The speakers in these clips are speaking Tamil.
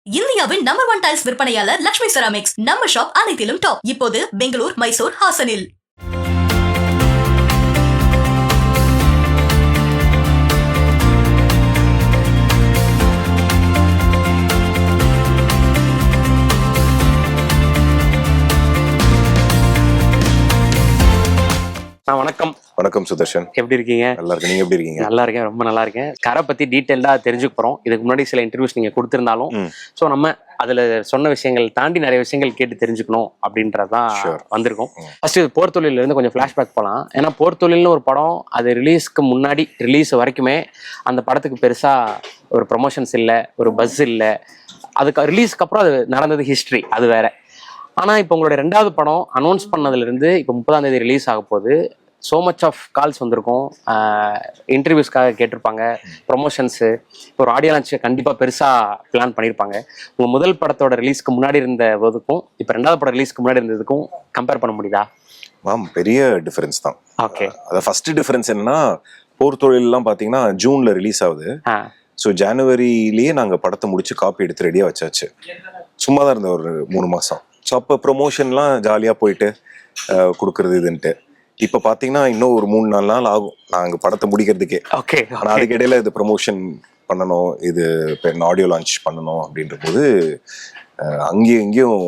இந்தியாவின் நம்பர் 1 டைல்ஸ் விற்பனையாளர் லட்சுமி செராமிக்ஸ். நம்ம ஷாப் அனைத்திலும் டாப். இப்போது பெங்களூர், மைசூர், ஹாசனில். வணக்கம். வணக்கம் சுதர்ஷன், எப்படி இருக்கீங்க? நல்லா இருக்கு. நீங்க எப்படி இருக்கீங்க? நல்லா இருக்கேன், ரொம்ப நல்லா இருக்கேன். கரை பத்தி டீட்டெயில்டா தெரிஞ்சுக்க போறோம். இதுக்கு முன்னாடி சில இன்டர்வியூஸ் நீங்க கொடுத்திருந்தாலும் ஸோ நம்ம அதுல சொன்ன விஷயங்கள் தாண்டி நிறைய விஷயங்கள் கேட்டு தெரிஞ்சுக்கணும் அப்படின்றதான் வந்திருக்கோம். ஃபர்ஸ்ட் போர் தொழில இருந்து கொஞ்சம் ஃபிளாஷ்பேக் போகலாம். ஏன்னா போர் தொழில்னு ஒரு படம், அது ரிலீஸ்க்கு முன்னாடி ரிலீஸ் வரைக்குமே அந்த படத்துக்கு பெருசா ஒரு ப்ரொமோஷன்ஸ் இல்லை, ஒரு பஸ் இல்லை. அதுக்கு ரிலீஸ்க்கு அப்புறம் அது நடந்தது ஹிஸ்ட்ரி, அது வேற. ஆனால் இப்போ உங்களுடைய 2வது படம் அனௌன்ஸ் பண்ணதுலேருந்து இப்போ 30ஆம் தேதி ரிலீஸ் ஆக போகுது. ஸோ மச் ஆஃப் கால்ஸ் வந்திருக்கும், இன்டர்வியூஸ்க்காக கேட்டிருப்பாங்க, ப்ரொமோஷன்ஸு, ஒரு ஆடியோ லான்ச் கண்டிப்பாக பெருசாக பிளான் பண்ணியிருப்பாங்க. உங்கள் முதல் படத்தோட ரிலீஸ்க்கு முன்னாடி இருந்த போதுக்கும் இப்போ 2வது படம் ரிலீஸ்க்கு முன்னாடி இருந்ததுக்கும் கம்பேர் பண்ண முடியுதா? பெரிய டிஃபரன்ஸ் தான். ஓகே. அதான் ஃபர்ஸ்ட் டிஃபரன்ஸ் என்னன்னா, போர் தொழிலெல்லாம் பார்த்தீங்கன்னா ஜூனில் ரிலீஸ் ஆகுது. ஸோ ஜனவரியிலேயே நாங்கள் படத்தை முடிச்சு காப்பி எடுத்து ரெடியாக வச்சாச்சு. சும்மா தான் இருந்த ஒரு 3 மாதம். ஸோ அப்போ ப்ரொமோஷன்லாம் ஜாலியாக போயிட்டு கொடுக்குறது இதுன்ட்டு. இப்போ பார்த்தீங்கன்னா இன்னும் ஒரு 3-4 நாள் ஆகும் நாங்கள் படத்தை முடிக்கிறதுக்கே. ஓகே. ஆனால் அதுக்கு இடையில இது ப்ரொமோஷன் பண்ணணும், இது இப்போ ஆடியோ லான்ச் பண்ணணும் அப்படின்ற போது அங்கேயும் இங்கேயும்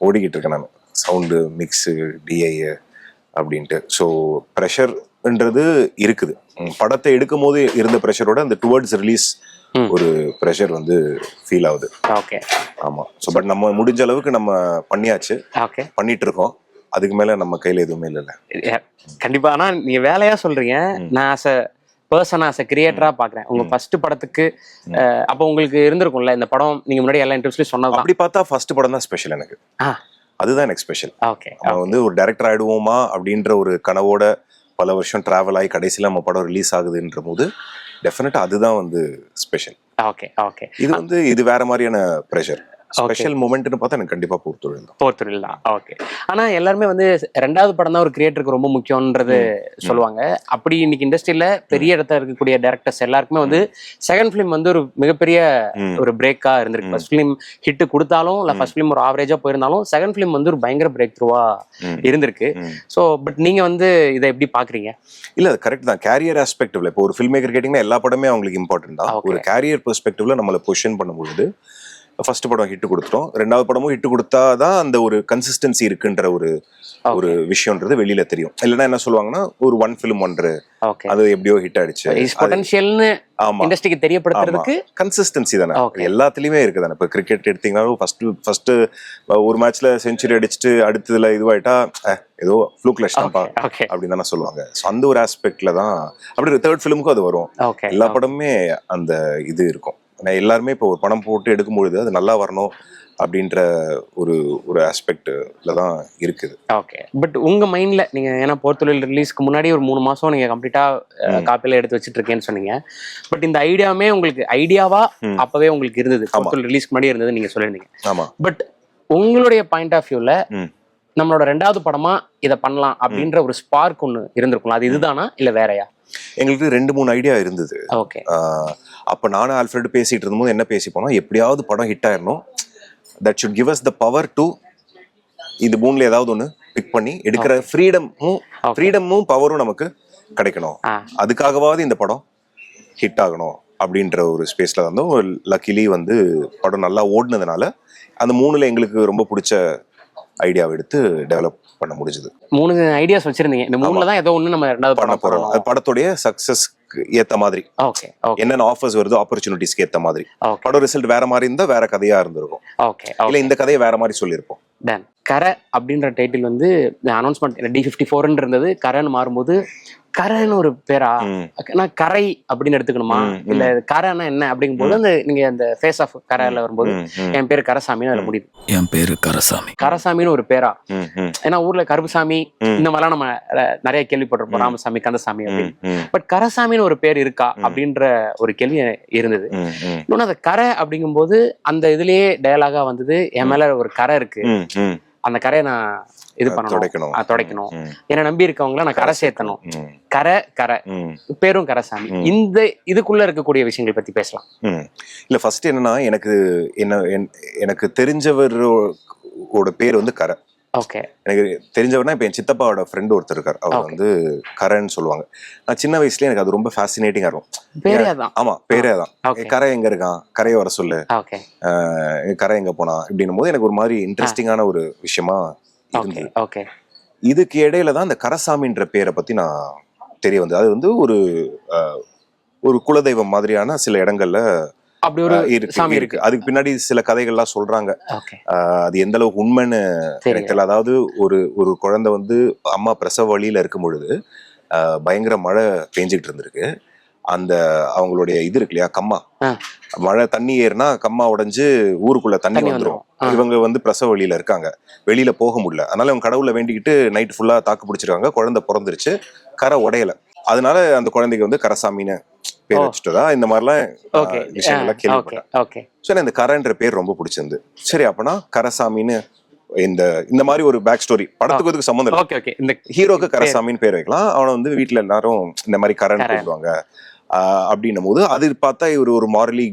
ஓடிக்கிட்டு இருக்கேன் நான். சவுண்டு மிக்ஸு, டிஐ அப்படின்ட்டு. ஸோ ப்ரெஷர்ன்றது இருக்குது. படத்தை எடுக்கும் போது இருந்த ப்ரெஷரோட அந்த டுவர்ட்ஸ் ரிலீஸ் ஒரு ப்ரெஷர் வந்து ஃபீல் ஆகுது. ஓகே. ஆமாம். ஸோ பட் நம்ம முடிஞ்ச அளவுக்கு நம்ம பண்ணியாச்சு, பண்ணிட்டு இருக்கோம். அதுக்கு மேல நம்ம கையில எதுவுமே இல்லைல்ல. கண்டிப்பா. ஆனா நீங்க வேலையா சொல்றீங்க, நான் as a person, as a கிரியேட்டரா பாக்குறேன். உங்க ஃபர்ஸ்ட் படத்துக்கு அப்போ உங்களுக்கு இருந்திருக்கும்ல இந்த படம், நீங்க முன்னாடி எல்லா இன்டர்வியூஸ்லயும் சொன்னது. அப்படி பார்த்தா ஃபர்ஸ்ட் படம் தான் ஸ்பெஷல் எனக்கு. அதுதான் எனக்கு ஸ்பெஷல். ஓகே. நம்ம வந்து ஒரு டைரக்டர் ஆயிடுவோமா அப்படின்ற ஒரு கனவோட பல வருஷம் டிராவல் ஆகி கடைசியில நம்ம படம் ரிலீஸ் ஆகுதுன்ற போது டெஃபினட்டா அதுதான் வந்து ஸ்பெஷல். ஓகே. ஓகே. இது வேற மாதிரியான ப்ரெஷர். ஸ்பெஷல் மொமெண்ட்னு பார்த்தா எனக்கு கண்டிப்பா போர் தொழில் தான். ஓகே. ஆனா எல்லாருமே வந்து 2வது படம் தான் ஒரு கிரியேட்டருக்கு ரொம்ப முக்கியம்ன்றது சொல்லுவாங்க. அப்படி இன்னைக்கு இண்டஸ்ட்ரியில பெரிய இடத்துல இருக்கக்கூடிய டைரக்டர்ஸ் எல்லாருக்குமே வந்து செகண்ட் ஃபிலிம் வந்து ஒரு மிகப்பெரிய ஒரு பிரேக்கா இருந்திருக்கு. ஃபர்ஸ்ட் ஃபிலிம் ஹிட் கொடுத்தாலும் இல்ல ஃபர்ஸ்ட் ஃபிலிம் ஒரு ஆவரேஜா போயிருந்தாலும் செகண்ட் ஃபிலிம் வந்து ஒரு பயங்கர பிரேக் த்ரூவா இருந்திருக்கு. ஸோ பட் நீங்க வந்து இதை எப்படி பாக்குறீங்க? இல்ல அது கரெக்ட் தான். கேரியர் ஆஸ்பெக்டிவ்ல இப்போ ஒரு ஃபில்ம் மேக்கர் கேட்டீங்கன்னா எல்லா படமே அவங்களுக்கு இம்பார்ட்டன்ட் தான். ஒரு கேரியர் பெர்ஸ்பெக்டிவ்ல நம்மளை பொசிஷன் பண்ணும்பொழுது ஃபர்ஸ்ட் படம் ஹிட் கொடுத்துட்டோம், 2வது படமும் ஹிட் கொடுத்தாதான் அந்த ஒரு கன்சிஸ்டன்சி இருக்குன்ற ஒரு விஷயம்ன்றது வெளியில தெரியும். இல்லைன்னா என்ன சொல்லுவாங்கன்னா ஒரு 1 ஃபிலிம் ஒன்று அது எப்படியோ ஹிட் ஆயிடுச்சு, பொட்டன்ஷியல்னு இண்டஸ்ட்ரிக்கு தெரியப்படுத்துறதுக்கு கன்சிஸ்டன்சி தானே எல்லாத்துலயுமே இருக்கு தானே. இப்போ கிரிக்கெட் எடுத்தீங்கன்னா ஃபர்ஸ்ட் ஒரு மேட்ச்ல செஞ்சுரி அடிச்சுட்டு அடுத்ததுல இதுவாயிட்டா ஏதோ ஃப்ளூக்ல ஸ்டாம்பா அப்படின்னு தானே சொல்லுவாங்க. ஸோ அந்த ஒரு ஆஸ்பெக்ட்ல தான் அப்படி 3rd ஃபிலிமுக்கும் அது வரும். எல்லா படமுமே அந்த இது இருக்கும். எல்லாருமே இப்போ ஒரு படம் போட்டு எடுக்கும்பொழுது அது நல்லா வரணும் அப்படின்ற ஒரு ஆஸ்பெக்ட்ல தான் இருக்குது. ஓகே. பட் உங்க மைண்ட்ல நீங்க ஏன்னா போர் தொழில் ரிலீஸ்க்கு முன்னாடி ஒரு 3 மாசம் நீங்க கம்ப்ளீட்டா காப்பியில எடுத்து வச்சுட்டு இருக்கேன்னு சொன்னீங்க. பட் இந்த ஐடியாவே உங்களுக்கு ஐடியாவா அப்பவே உங்களுக்கு இருந்தது, போர் தொழில் ரிலீஸ்க்கு முன்னாடி இருந்தது நீங்க சொல்லிருந்தீங்க. ஆமா. பட் உங்களுடைய பாயிண்ட் ஆஃப் வியூல நம்மளோட 2வது படமா இதை பண்ணலாம் அப்படின்ற ஒரு ஸ்பார்க் ஒன்று இருந்திருக்கும். அது இதுதானா இல்ல வேறையா? எங்களுக்கு 2-3 ஐடியா இருந்தது. ஓகே. அப்ப நானும் ஆல்ஃபிரட் பேசிட்டு இருந்தபோது என்ன பேசிப்போனா, எப்படியாவது படம் ஹிட் ஆயிடணும், that should give us the power to இது 3ல ஏதாவது ஒன்று பிக் பண்ணி எடுக்கிற ஃப்ரீடமும் பவரும் நமக்கு கிடைக்கணும். அதுக்காகவாவது இந்த படம் ஹிட் ஆகணும் அப்படின்ற ஒரு ஸ்பேஸ்ல வந்தோம். லக்கிலி வந்து படம் நல்லா ஓடுனதுனால அந்த 3ல எங்களுக்கு ரொம்ப பிடிச்ச ஐடியாவை எடுத்து டெவலப் பண்ண முடிஞ்சது. 3 ஐடியாஸ் வச்சிருந்தீங்க, இந்த 3ல தான் ஏதோ ஒன்று நம்ம 2வது பண்ண போறோம். படத்துடைய சக்சஸ்க்கு ஏத்த மாதிரி என்னென்ன ஆஃபர்ஸ் வருதோ ஆப்பர்ச்சுனிட்டிஸ்க்கு ஏத்த மாதிரி படம் ரிசல்ட் வேற மாதிரி இருந்தா வேற கதையா இருந்திருக்கும். இல்ல இந்த கதையை வேற மாதிரி சொல்லியிருப்போம். கரை அப்படின்ற டைட்டில் வந்து அனௌன்ஸ்மெண்ட் D54 இருந்தது, கரைன்னு மாறும்போது கரைன்னு ஒரு பேரா, நான் கரை அப்படின்னு எடுத்துக்கணுமா இல்ல கரைன்னா என்ன அப்படிங்கும் போது அந்த நீங்க அந்த ஃபேஸ் ஆஃப் கரையில வரும்போது என் பேரு கரசாமின்னு அதுல முடியுது. என் பேரு கரசாமி. கரசாமின்னு ஒரு பேரா? ஏன்னா ஊர்ல கருப்புசாமி இந்த மாதிரிலாம் நம்ம நிறைய கேள்விப்பட்டிருப்போம், ராமசாமி, கந்தசாமி அப்படின்னு. பட் கரசாமின்னு ஒரு பேர் இருக்கா அப்படின்ற ஒரு கேள்வி இருந்தது. இன்னொன்னு அந்த கரை அப்படிங்கும் போது அந்த இதுலயே டயலாகா வந்தது, என் மேல ஒரு கரை இருக்கு, அந்த கரையை நான் இது துடைக்கணும். பண்ணணும், துடைக்கணும். என்னை நம்பி இருக்கவங்கள நான் கரை சேர்த்தணும். கரை கரை பேரும் கரைசாமி. இந்த இதுக்குள்ள இருக்கக்கூடிய விஷயங்கள் பத்தி பேசலாம். இல்ல ஃபர்ஸ்ட் என்னன்னா, எனக்கு தெரிஞ்சவரோட பேர் வந்து கரை. ஓகே. எனக்கு தெரிஞ்சவர்னா இப்ப என் சித்தப்பாவோட ஃப்ரெண்ட் ஒருத்தர் இருக்காரு, அவர் வந்து கரைன்னு சொல்லுவாங்க. நான் சின்ன வயசுல எனக்கு அது ரொம்ப ஃபேசினேட்டிங்கா இருக்கும். ஆமா, பேரே தான். கரை எங்க இருக்கான், கரையை வர சொல்லு, கரை எங்க போனா இப்படின்னும் போது எனக்கு ஒரு மாதிரி இன்ட்ரெஸ்டிங்கான ஒரு விஷயமா இருந்தது. இதுக்கு இடையில தான் இந்த கரசாமின்ற பேரை பத்தி நான் தெரிய வந்தது. அது வந்து ஒரு குலதெய்வம் மாதிரியான சில இடங்கள்ல அப்படி ஒரு சாமி இருக்கு. அதுக்கு பின்னாடி சில கதைகள்லாம் சொல்றாங்க. அது எந்த அளவுக்கு உண்மைன்னு எனக்கு தெரியல. அதாவது ஒரு குழந்தை வந்து அம்மா பிரசவ வழியில இருக்கும் பொழுது பயங்கர மழை பெஞ்சிட்டு இருந்திருக்கு. அந்த அவங்களுடைய இது இருக்கு இல்லையா, கம்மா, மழை தண்ணி ஏறினா கம்மா உடைஞ்சு ஊருக்குள்ள தண்ணி வந்துடும். இவங்க வந்து பிரசவ வழியில இருக்காங்க, வெளியில போக முடியல. அதனால இவங்க கடவுளை வேண்டிக்கிட்டு நைட் ஃபுல்லா தாக்கு பிடிச்சிருக்காங்க. குழந்தை பிறந்துருச்சு, கரை உடையல. அதனால அந்த குழந்தைக்கு வந்து கரசாமின்னு பேர் வச்சுட்டதா இந்த மாதிரிலாம் விஷயங்கள்லாம் கேள்விப்பட்டேன். சோ இந்த கரைன்ற பேர் ரொம்ப பிடிச்சிருந்து. சரி, அப்பனா கரசாமின்னு இந்த மாதிரி ஒரு பேக் ஸ்டோரி படத்துக்கு அதுக்கு சம்பந்தம் இல்லை. இந்த ஹீரோக்கு கரசாமின்னு பேர் வைக்கலாம். அவனை வந்து வீட்டுல எல்லாரும் இந்த மாதிரி கரன்னு கூப்பிடுவாங்க அப்படின்னும் போது, அது பார்த்தா இவர் ஒரு மாரலி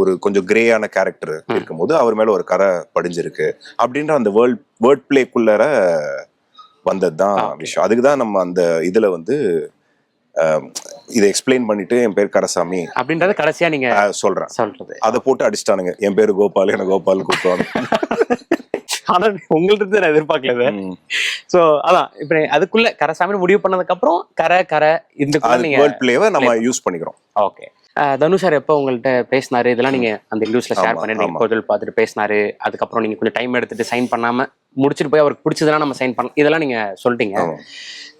ஒரு கொஞ்சம் கிரேயான கேரக்டர் இருக்கும்போது அவர் மேல ஒரு கரை படிஞ்சிருக்கு அப்படின்ற அந்த வேர்ட் பிளேக்குள்ளார வந்ததுதான் விஷயம். அதுக்குதான் நம்ம அந்த இதுல வந்து இதை எக்ஸ்பிளைன் பண்ணிட்டு என் பேர் கரசாமி அப்படின்றத கடைசியா நீங்க சொல்றது அதை போட்டு அடிச்சிட்டானுங்க. என் பேரு கோபால், என்ன கோபால் கூப்பிடுவாங்க. ஆனா உங்கள்ட்ட நான் எதிர்பார்க்கல. சோ அதான் இப்ப அதுக்குள்ள கரசாமி முடிவு பண்ணதுக்கு அப்புறம் கரை இந்த வேர்ட் பிளேவை நம்ம யூஸ் பண்ணிக்கிறோம். ஓகே. தனுஷ் சார் எப்போ உங்கள்கிட்ட பேசினாரு, இதெல்லாம் நீங்க அந்த நியூஸ்ல ஷேர் பண்ணிருந்தீங்க, கோவில் பார்த்துட்டு பேசினாரு. அதுக்கப்புறம் நீங்க கொஞ்சம் டைம் எடுத்துட்டு சைன் பண்ணாம முடிச்சுட்டு போய் அவருக்கு பிடிச்சதுன்னா நம்ம சைன் பண்ணலாம், இதெல்லாம் நீங்க சொல்லிட்டீங்க.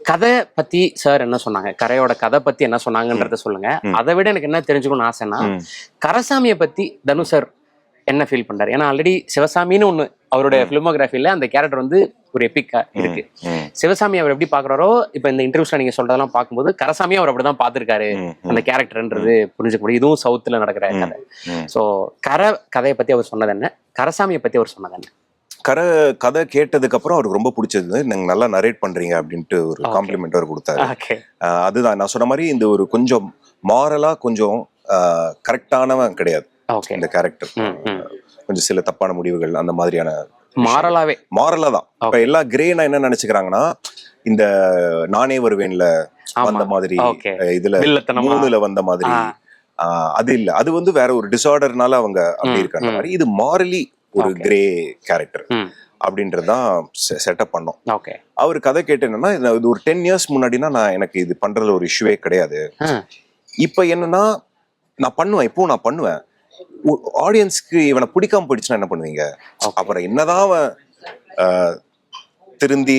கதை பத்தி சார் என்ன சொன்னாங்க, கரையோட கதை பத்தி என்ன சொன்னாங்கன்றத சொல்லுங்க. அதை விட எனக்கு என்ன தெரிஞ்சுக்கணும்னு ஆசைன்னா, கரசாமியை பத்தி தனுஷ் சார் என்ன ஃபீல் பண்றாரு? ஏன்னா ஆல்ரெடி சிவசாமின்னு ஒண்ணு அவருடைய பிலிமோகிராஃபில அந்த கேரக்டர் வந்து ஒரு எபிக்கா இருக்கு. சிவசாமி அவர் எப்படி பாக்குறாரோ, இப்ப இந்த இன்டர்வியூஸ்ல நீங்க சொல்றதெல்லாம் பார்க்கும்போது கரசாமி அவர் அப்படிதான் பாத்துருக்காரு அந்த கேரக்டர்ன்றது புரிஞ்சுக்க முடியும். இதுவும் சவுத்துல நடக்கிற கதை. சோ கதையை பத்தி அவர் சொன்னது என்ன, கரசாமியை பத்தி அவர் சொன்னது என்ன? கதை கேட்டதுக்கு அப்புறம் அவருக்கு ரொம்ப பிடிச்சது. நீங்க நல்லா நரேட் பண்றீங்க அப்படின்ட்டு ஒரு காம்ப்ளிமெண்ட் அவர் கொடுத்தாரு. அதுதான் நான் சொன்ன மாதிரி இந்த ஒரு கொஞ்சம் மாரலா கொஞ்சம் கரெக்டானவன் கிடையாது இந்த கேரக்டர். கொஞ்சம் சில தப்பான முடிவுகள் அந்த மாதிரியான மாரலா தான். இப்ப எல்லா கிரேனா என்ன நினைச்சுக்கிறாங்கன்னா, இந்த நானே வருவேன்ல வந்த மாதிரி, இதுல 3ல வந்த மாதிரி, அது இல்ல. அது வந்து வேற ஒரு டிசார்டர்னால அவங்க அப்படி இருக்காங்க மாதிரி. இது மாரலி ஒரு கிரே கேரக்டர் அப்படின்றதுதான் செட்டப் பண்ணோம். அவர் கதை கேட்டு என்னன்னா, இது ஒரு 10 years முன்னாடினா எனக்கு இது பண்றதுல ஒரு இஷ்யூவே கிடையாது. இப்ப என்னன்னா நான் பண்ணுவேன், இப்போ நான் பண்ணுவேன். ஆடியன்ஸ்க்கு இவனை பிடிக்காம போயிடுச்சுன்னா என்ன பண்ணுவீங்க? அப்புறம் என்னதான் திருந்தி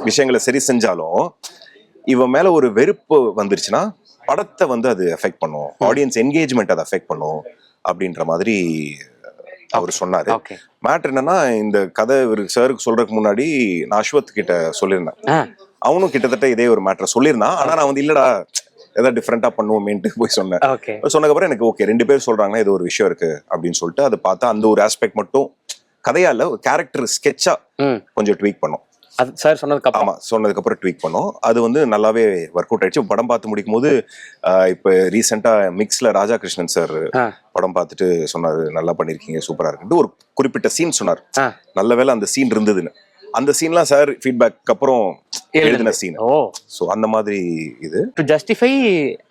விஷயங்களை சரி செஞ்சாலும் இவன் மேல ஒரு வெறுப்பு வந்துருச்சுன்னா படத்தை வந்து அது எஃபெக்ட் பண்ணும், ஆடியன்ஸ் என்கேஜ்மெண்ட் அதை எஃபெக்ட் பண்ணும் அப்படின்ற மாதிரி அவர் சொன்னாரு. மேட்டர் என்னன்னா, இந்த கதை சாருக்கு சொல்றதுக்கு முன்னாடி நான் அஸ்வத் கிட்ட சொல்லியிருந்தேன். அவனும் கிட்டத்தட்ட இதே ஒரு மேட்டரை சொல்லியிருந்தான். ஆனா நான் வந்து இல்லடா ஏதாவது டிஃப்ரெண்டா பண்ணுவோமேன்ட்டு போய் சொன்னேன். சொன்னதுக்கப்புறம் எனக்கு ஓகே, 2 பேர் சொல்றாங்கன்னா இது ஒரு விஷயம் இருக்கு அப்படின்னு சொல்லிட்டு அதை பார்த்தா அந்த ஒரு ஆஸ்பெக்ட் மட்டும் கதையால ஒரு கேரக்டர் ஸ்கெட்சா கொஞ்சம் ட்வீக் பண்ணோம். சார் சொன்னதுக்கு அப்புறம் ட்வீக் பண்ணோம். அது வந்து நல்லாவே ஒர்க் அவுட் ஆயிடுச்சு. படம் பார்த்து முடிக்கும் போது இப்ப ரீசெண்டா மிக்ஸ்ல ராஜா கிருஷ்ணன் சார் படம் பார்த்துட்டு சொன்னாரு, நல்லா பண்ணிருக்கீங்க, சூப்பரா இருக்கு. ஒரு குறிப்பிட்ட சீன் சொன்னார், நல்ல வேளை அந்த சீன் இருந்ததுன்னு. அந்த சீன்லாம் சார் ஃபீட்பேக் அப்புறம் எழுதின சீன். சோ அந்த மாதிரி இது டு ஜஸ்டிஃபை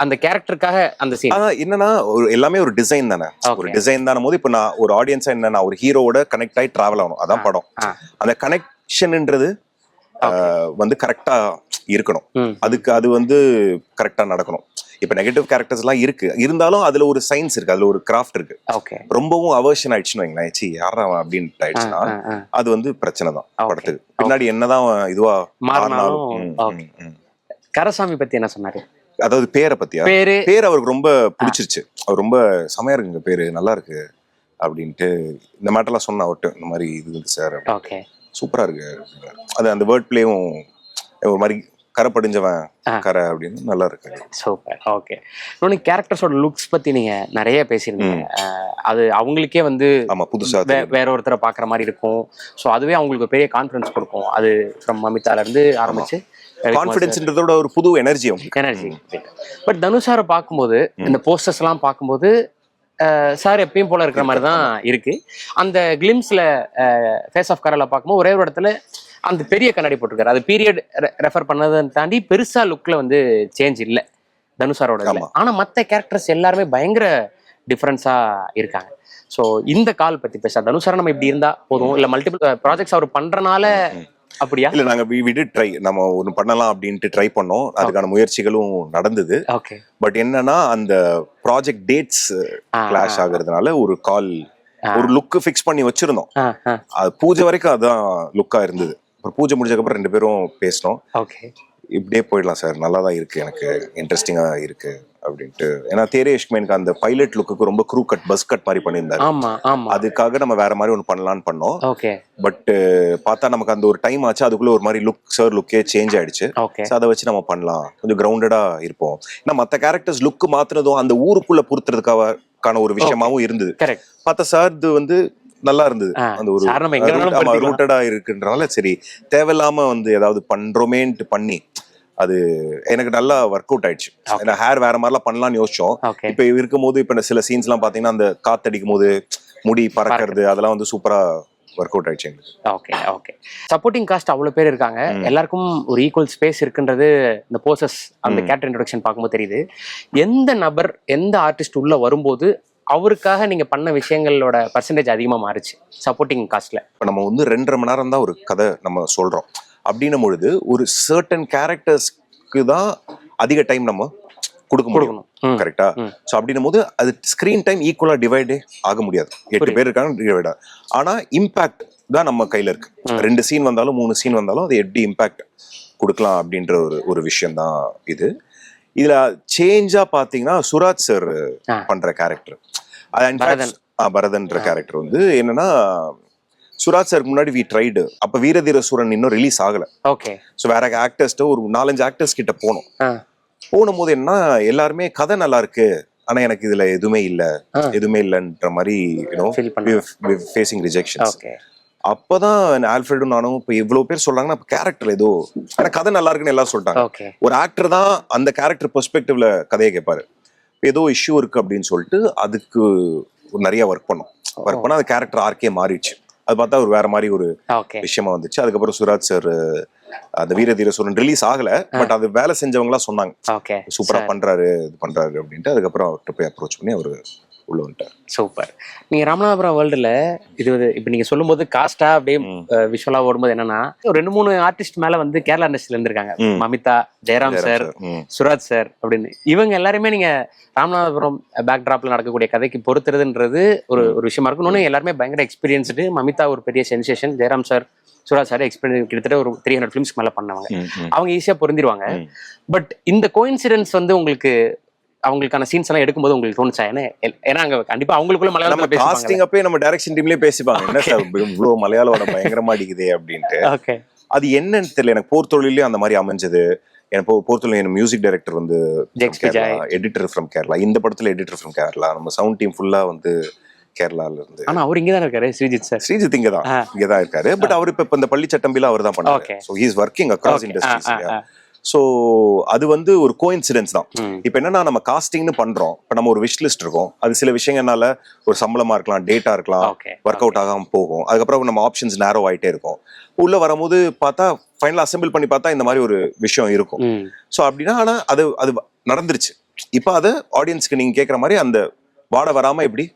அந்த கேரக்டருக்காக அந்த சீன். என்னன்னா எல்லாமே ஒரு டிசைன் தானே. ஒரு டிசைன் தான போது இப்ப நான் ஒரு ஆடியன்ஸா என்ன ஒரு ஹீரோவோட கனெக்ட் ஆகி டிராவல் ஆகணும். அதான் படம். அந்த கனெக்ஷன்ன்றது வந்து கரெக்டா இருக்கணும். அதுக்கு அது வந்து கரெக்டா நடக்கணும். இப்ப நெகட்டிவ் கேரக்டர்ஸ் எல்லாம் இருக்கு, இருந்தாலும் அதுல ஒரு சயின்ஸ் இருக்கு, அதுல ஒரு கிராஃப்ட் இருக்கு. ரொம்பவும் அவர்ஷன் ஆயிடுச்சுன்னு வைங்களேன், யாரா அப்படின்ட்டு ஆயிடுச்சுன்னா அது வந்து பிரச்சனை தான் படத்துக்கு. பின்னாடி என்னதான் இதுவா மாறினாலும். கரசாமி பத்தி என்ன சொன்னாரு? அதாவது பேரை பத்தியா? பேர் அவருக்கு ரொம்ப பிடிச்சிருச்சு. அவர் ரொம்ப செமையா இருக்குங்க, பேரு நல்லா இருக்கு அப்படின்ட்டு இந்த மேட்டர்லாம் சொன்ன அவர்கிட்ட. இந்த மாதிரி இது சார் சூப்பரா இருக்கு. அது அந்த வேர்ட் பிளேயும் ஒரு மாதிரி கரை படிஞ்சவன் கரை அப்படின்னு நல்லா இருக்கு. சூப்பர். ஓகே. இன்னொன்று கேரக்டர்ஸோட லுக்ஸ் பத்தி நீங்க நிறைய பேசியிருந்தீங்க. அது அவங்களுக்கே வந்து ஆமா புதுசா வேற ஒருத்தரை பாக்குற மாதிரி இருக்கும். ஸோ அதுவே அவங்களுக்கு பெரிய கான்ஃபிடன்ஸ் கொடுக்கும். அது ஃப்ரம் மமிதால இருந்து ஆரம்பிச்சு கான்ஃபிடன்ஸ்ன்றதோட ஒரு புது எனர்ஜி பட் தனுஷாரை பார்க்கும்போது இந்த போஸ்டர்ஸ் எல்லாம் பார்க்கும்போது சார் எப்பயும் போல இருக்கிற மாதிரி தான் இருக்கு. அந்த கிளிம்ஸ்ல ஃபேஸ் ஆஃப் கரல பார்க்கும்போது ஒரே ஒரு இடத்துல அந்த பெரிய கண்ணாடி போட்டிருக்காரு. அது பீரியட் ரெஃபர் பண்ணதை தாண்டி பெருசா லுக்ல வந்து சேஞ்ச் இல்லை தனுஷாரோட. ஆனா மற்ற கேரக்டர்ஸ் எல்லாருமே பயங்கர டிஃபரன்ஸா இருக்காங்க. ஸோ இந்த கால் பத்தி பேச தனுஷாரை நம்ம இப்படி இருந்தா போதும், இல்ல மல்டிபிள் ப்ராஜெக்ட்ஸ் அவர் பண்றனால அப்படியா? இல்ல நாங்க வி டிட் ட்ரை, நம்ம ஒன்னு பண்ணலாம் அப்படின்ட்டு ட்ரை பண்ணோம். அதுக்கான முயற்சிகளும் நடந்தது. பட் என்னன்னா அந்த ப்ராஜெக்ட் டேட்ஸ் கிளாஷ் ஆகுறதுனால ஒரு கால் ஒரு லுக் ஃபிக்ஸ் பண்ணி வச்சிருந்தோம். அது பூஜை வரைக்கும் அதான் லுக்கா இருந்தது. அப்புறம் பூஜை முடிஞ்சதுக்கு அப்புறம் 2 பேரும் பேசணும். இப்படியே போயிடலாம் சார், நல்லா தான் இருக்கு, எனக்கு இன்ட்ரெஸ்டிங்கா இருக்கு அப்படின்ட்டு. ஏன்னா தேரே இஷ்க்மேனுக்கு அந்த பைலட் லுக்கு ரொம்ப க்ரூ கட் பஸ் கட் மாதிரி பண்ணியிருந்தாரு. அதுக்காக நம்ம வேற மாதிரி ஒன்று பண்ணலான்னு பண்ணோம். பட் பார்த்தா நமக்கு அந்த ஒரு டைம் ஆச்சு, அதுக்குள்ள ஒரு மாதிரி லுக்கே சேஞ்ச் ஆயிடுச்சு. அதை வச்சு நம்ம பண்ணலாம், கொஞ்சம் கிரவுண்டடா இருப்போம். ஏன்னா மற்ற கேரக்டர்ஸ் லுக் மாத்துறதும் அந்த ஊருக்குள்ள பொறுத்துறதுக்கான ஒரு விஷயமாவும் இருந்தது. பார்த்தா சார் இது வந்து நல்லா இருந்தது. அந்த ஒரு ரூட்டடா இருக்குன்றனால சரி தேவையில்லாம வந்து ஏதாவது பண்றோமேன்ட்டு பண்ணி அது எனக்கு நல்லா ஒர்க் அவுட் ஆயிடுச்சு. ஏன்னா ஹேர் வேற மாதிரிலாம் பண்ணலாம்னு யோசிச்சோம். இப்ப இருக்கும் போது இப்ப சில சீன்ஸ் எல்லாம் பாத்தீங்கன்னா அந்த காத்தடிக்கும் போது முடி பறக்கிறது அதெல்லாம் வந்து சூப்பரா ஒர்க் அவுட் ஆயிடுச்சு. ஓகே. சப்போர்ட்டிங் காஸ்ட் அவ்வளவு பேர் இருக்காங்க, எல்லாருக்கும் ஒரு ஈக்குவல் ஸ்பேஸ் இருக்குன்றது இந்த போசஸ் அந்த கேரக்டர் இன்ட்ரோடக்ஷன் பார்க்கும்போது தெரியுது. எந்த நபர் எந்த ஆர்டிஸ்ட் உள்ள வரும்போது அவருக்காக நீங்க பண்ண விஷயங்களோட பர்சன்டேஜ் அதிகமா மாறுச்சு சப்போர்ட்டிங் காஸ்ட்ல? இப்ப நம்ம வந்து 2.5 மணி நேரம் தான் ஒரு கதை நம்ம சொல்றோம் அப்படின்னும் பொழுது ஒரு சர்டன் கேரக்டர்ஸ்க்கு தான் அதிக டைம் நம்ம கொடுக்க முடியும். கரெக்டா? சோ அப்படின்னும் போது அது ஸ்கிரீன் டைம் ஈக்குவலா டிவைடே ஆக முடியாது. 8 பேர் இருக்காங்க டிவைடா. ஆனா இம்பாக்ட் தான் நம்ம கையில இருக்கு. 2 சீன் வந்தாலும் 3 சீன் வந்தாலும் அது எப்படி இம்பாக்ட் கொடுக்கலாம் அப்படின்ற ஒரு விஷயம் தான் இது. இதுல சேஞ்சா பாத்தீங்கன்னா சுராஜ் சார் பண்ற கேரக்டர், பரதன்ற கேரக்டர் வந்து என்னன்னா சுராஜ் சாருக்கு முன்னாடி வி ட்ரைடு. அப்ப வீரதீர சூரன் இன்னும் ரிலீஸ் ஆகல. சோ வேற ஆக்டர்ஸ்ட ஒரு 4-5 ஆக்டர்ஸ் கிட்ட போனும் போது என்ன எல்லாருமே கதை நல்லா இருக்கு, ஆனா எனக்கு இதுல எதுவுமே இல்லன்ற மாதிரி ஃபேசிங் ரிஜெக்ஷன்ஸ். அப்பதான் ஆல்ஃபிரடும் நானும் இப்ப இவ்வளவு பேர் சொல்றாங்கன்னா அப்ப கேரக்டர் ஏதோ ஆனா கதை நல்லா இருக்குன்னு எல்லாரும் சொல்லிட்டாங்க. ஒரு ஆக்டர் தான் அந்த கேரக்டர் பெர்ஸ்பெக்டிவ்ல கதையை கேட்பாரு. ஏதோ இஷ்யூ இருக்கு அப்படின்னு சொல்லிட்டு அதுக்கு நிறைய ஒர்க் பண்ணா அந்த கேரக்டர் ஆர்க்கே மாறிடுச்சு. அது பார்த்தா ஒரு வேற மாதிரி ஒரு விஷயமா வந்துச்சு. அதுக்கப்புறம் சுராஜ் சார் அந்த வீரதீர சூரன் ரிலீஸ் ஆகல, பட் அது வேலை செஞ்சவங்களா சொன்னாங்க சூப்பரா பண்றாரு அப்படின்ட்டு. அதுக்கப்புறம் அவர்கிட்ட போய் அப்ரோச் பண்ணி அவரு உள்ள வந்துட்டார். சூப்பர். நீங்க ராமநாதபுரம் வேர்ல்டுல இது இப்ப நீங்க சொல்லும் போது காஸ்டா அப்படியே விஷுவலா ஓடும்போது என்னன்னா ஒரு 2-3 ஆர்டிஸ்ட் மேல வந்து கேரளா இண்டஸ்ட்ரியில இருந்திருக்காங்க. மமிதா, ஜெயராம் சார், சுராஜ் சார் அப்படின்னு. இவங்க எல்லாருமே நீங்க ராமநாதபுரம் பேக்ட்ராப்ல நடக்கக்கூடிய கதைக்கு பொறுத்துறதுன்றது ஒரு விஷயமா இருக்கும். இன்னொன்னு எல்லாருமே பயங்கர எக்ஸ்பீரியன்ஸ்டு. மமிதா ஒரு பெரிய sensation, Jayaram sir, Suraj sir experience கிட்டத்தட்ட ஒரு 300 ஃபிலிம்ஸ்க்கு மேல பண்ணவங்க. அவங்க ஈஸியா பொருந்திருவாங்க. பட் இந்த கோயின்சிடன்ஸ் வந்து உங்களுக்கு அவங்களுக்கான சீன்ஸ் எல்லாம் எடுக்கும்போது உங்களுக்கு தோணுச்சா? ஏன்னா அங்க கண்டிப்பா அவங்களுக்குள்ள மலையாளம் காஸ்டிங் அப்பே நம்ம டைரக்ஷன் டீம்லயே பேசிப்பாங்க, என்ன சார் இவ்வளவு மலையாளம் பயங்கரமா அடிக்குதே அப்படின்ட்டு. அது என்னன்னு தெரியல, எனக்கு போர் தொழிலே அந்த மாதிரி அமைஞ்சது. எனக்கு போர் தொழில் என் மியூசிக் டைரக்டர் வந்து எடிட்டர் ஃப்ரம் கேரளா. இந்த படத்துல எடிட்டர் ஃப்ரம் கேரளா. நம்ம சவுண்ட் டீம் ஃபுல்லா வந்து கேரளால இருந்து. ஆனா அவர் இங்கதான் இருக்காரு, ஸ்ரீஜித் இங்கதான் இருக்காரு. பட் அவர் இப்ப இந்த பள்ளி சட்டம்பில அவர் தான் பண்ணாரு. So he is working across industries. So அது வந்து ஒரு கோஇன்சிடென்ஸ் தான். இப்ப என்னன்னா நம்ம காஸ்டிங்னு பண்றோம், இப்ப நம்ம ஒரு விஷ் லிஸ்ட் இருக்கும். அது சில விஷயங்கள்னால ஒரு சம்பளமா இருக்கலாம், டேட்டா இருக்கலாம், ஒர்க் அவுட் ஆகாம போகும். அதுக்கப்புறம் நம்ம ஆப்ஷன்ஸ் நேரோ ஆயிட்டே இருக்கும். உள்ள வரும்போது பார்த்தா ஃபைனலா அசெம்பிள் பண்ணி பார்த்தா இந்த மாதிரி ஒரு விஷயம் இருக்கும். சோ அப்படின்னா ஆனா அது நடந்துருச்சு. இப்ப அது ஆடியன்ஸ்க்கு நீங்க கேட்கற மாதிரி அந்த வாட வராம எப்படி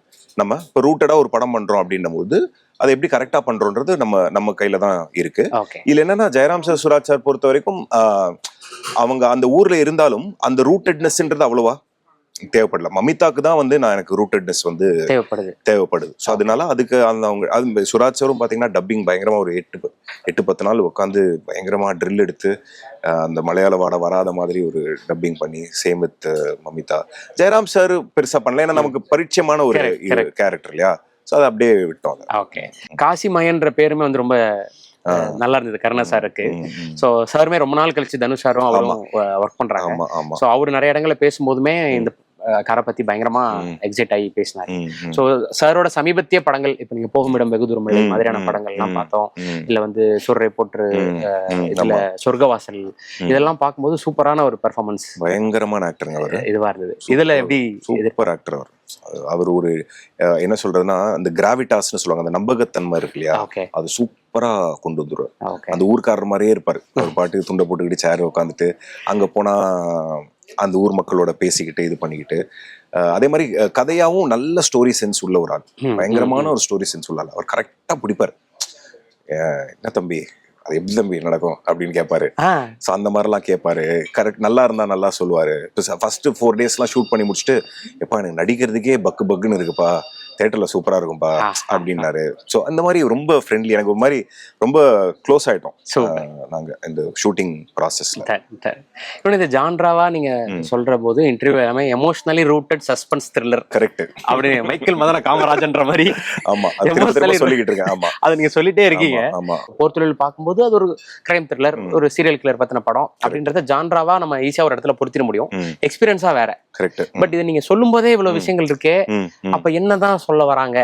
நம்ம இப்போ ரூட்டடா ஒரு படம் பண்றோம் அப்படின்னும் போது அதை எப்படி கரெக்டா பண்றோன்றது நம்ம கையில தான் இருக்கு. இதுல என்னன்னா ஜெயராம் சார், சுராஜ் சார் பொறுத்த வரைக்கும் அவங்க அந்த ஊர்ல இருந்தாலும் அந்த ரூட்டட்னஸ்ன்றது அவ்வளவா தேவைப்படல. மமிதாக்கு தான் வந்து எனக்கு ரூட்டட்னஸ் வந்து தேவைப்படுது. ஸோ அதனால அதுக்கு அவங்க சுராஜ் சாரும் பாத்தீங்கன்னா டப்பிங் பயங்கரமா ஒரு 8-10 நாள் உட்காந்து பயங்கரமா ட்ரில் எடுத்து அந்த மலையாள வாட வராத மாதிரி ஒரு டப்பிங் பண்ணி same with Mamitha. Jayaram sir பெருசா பண்ணல, ஏன்னா நமக்கு பரிச்சயமான ஒரு கேரக்டர் இல்லையா. ஸோ அதை அப்படியே விட்டோம். ஓகே. காசிமயன்ற பேருமே வந்து ரொம்ப நல்லா இருந்தது கருணா சாருக்கு. ஸோ சாருமே ரொம்ப நாள் கழிச்சு தனுஷ் சாரும் அவரும் ஒர்க் பண்றாங்க. ஆமா ஆமா ஸோ அவர் நிறைய இடங்கள்ல பேசும்போதுமே இந்த காரை பத்தி பயங்கரமா எக்ஸைட் ஆகி பேசினாரு. ஸோ சாரோட சமீபத்திய படங்கள் இப்ப நீங்க போகுமிடம் வெகு தூரம் இல்லை மாதிரியான படங்கள்லாம் பார்த்தோம். இல்ல வந்து சுர்ரை போற்று, இதுல சொர்க்கவாசல், இதெல்லாம் பார்க்கும்போது சூப்பரான ஒரு பெர்ஃபார்மன்ஸ், பயங்கரமான ஆக்டருங்க அவரு. இதுவா இருந்தது. இதுல எப்படி சூப்பர் ஆக்டர் அவர். அவர் ஒரு என்ன சொல்றதுன்னா அந்த கிராவிட்டாஸ்னு சொல்லுவாங்க, அந்த நம்பகத்தன்மை இருக்கு இல்லையா, அது சூப்பரா கொண்டு வந்துருவார். அந்த ஊர்க்காரர் மாதிரியே இருப்பாரு. ஒரு பாட்டுக்கு துண்டை போட்டுக்கிட்டு சேர் உட்காந்துட்டு அங்க போனா அந்த ஊர் மக்களோட பேசிக்கிட்டு இது பண்ணிக்கிட்டு, அதே மாதிரி கதையாவும் நல்ல ஸ்டோரி சென்ஸ் உள்ள ஒரு ஆள், பயங்கரமான ஒரு ஸ்டோரி சென்ஸ் உள்ள ஆள். அவர் கரெக்டா பிடிப்பாரு. என்ன தம்பி அது எப்படி தம்பி நடக்கும் அப்படின்னு கேட்பாரு. ஸோ அந்த மாதிரிலாம் கேட்பாரு. கரெக்ட், நல்லா இருந்தா நல்லா சொல்லுவாரு. ஃபர்ஸ்ட் 4 டேஸ்லாம் ஷூட் பண்ணி முடிச்சுட்டு, எப்பா எனக்கு நடிக்கிறதுக்கே பக்குன்னு இருக்குப்பா, தியேட்டர்ல சூப்பரா இருக்கும்பா அப்படின்னாரு. ஸோ அந்த மாதிரி ரொம்ப ஃப்ரெண்ட்லி, எனக்கு ஒரு மாதிரி ரொம்ப க்ளோஸ் ஆயிட்டோம் நாங்க இந்த ஷூட்டிங் ப்ராசஸ்ல. இந்த ஜான்ராவா நீங்க சொல்ற போது இன்டர்வியூ எல்லாமே emotionally rooted suspense thriller. Correct. அப்படி மைக்கேல் மதன காமராஜன்ற மாதிரி. ஆமா, அது சொல்லிக்கிட்டு இருக்கேன். ஆமா, அதை நீங்க சொல்லிட்டே இருக்கீங்க. ஆமா, போர் தொழில் பார்க்கும்போது அது ஒரு கிரைம் த்ரில்லர், ஒரு சீரியல் கில்லர் பத்தின படம் அப்படின்றத ஜான்ராவா நம்ம ஈஸியா ஒரு இடத்துல பொருத்திட முடியும். எக்ஸ்பீரியன்ஸா வேற. கரெக்ட். பட் இதை நீங்க சொல்லும் போதே இவ்வளவு விஷயங்கள் இருக்கே, அப்ப என்னதான் சொல்ல வராங்க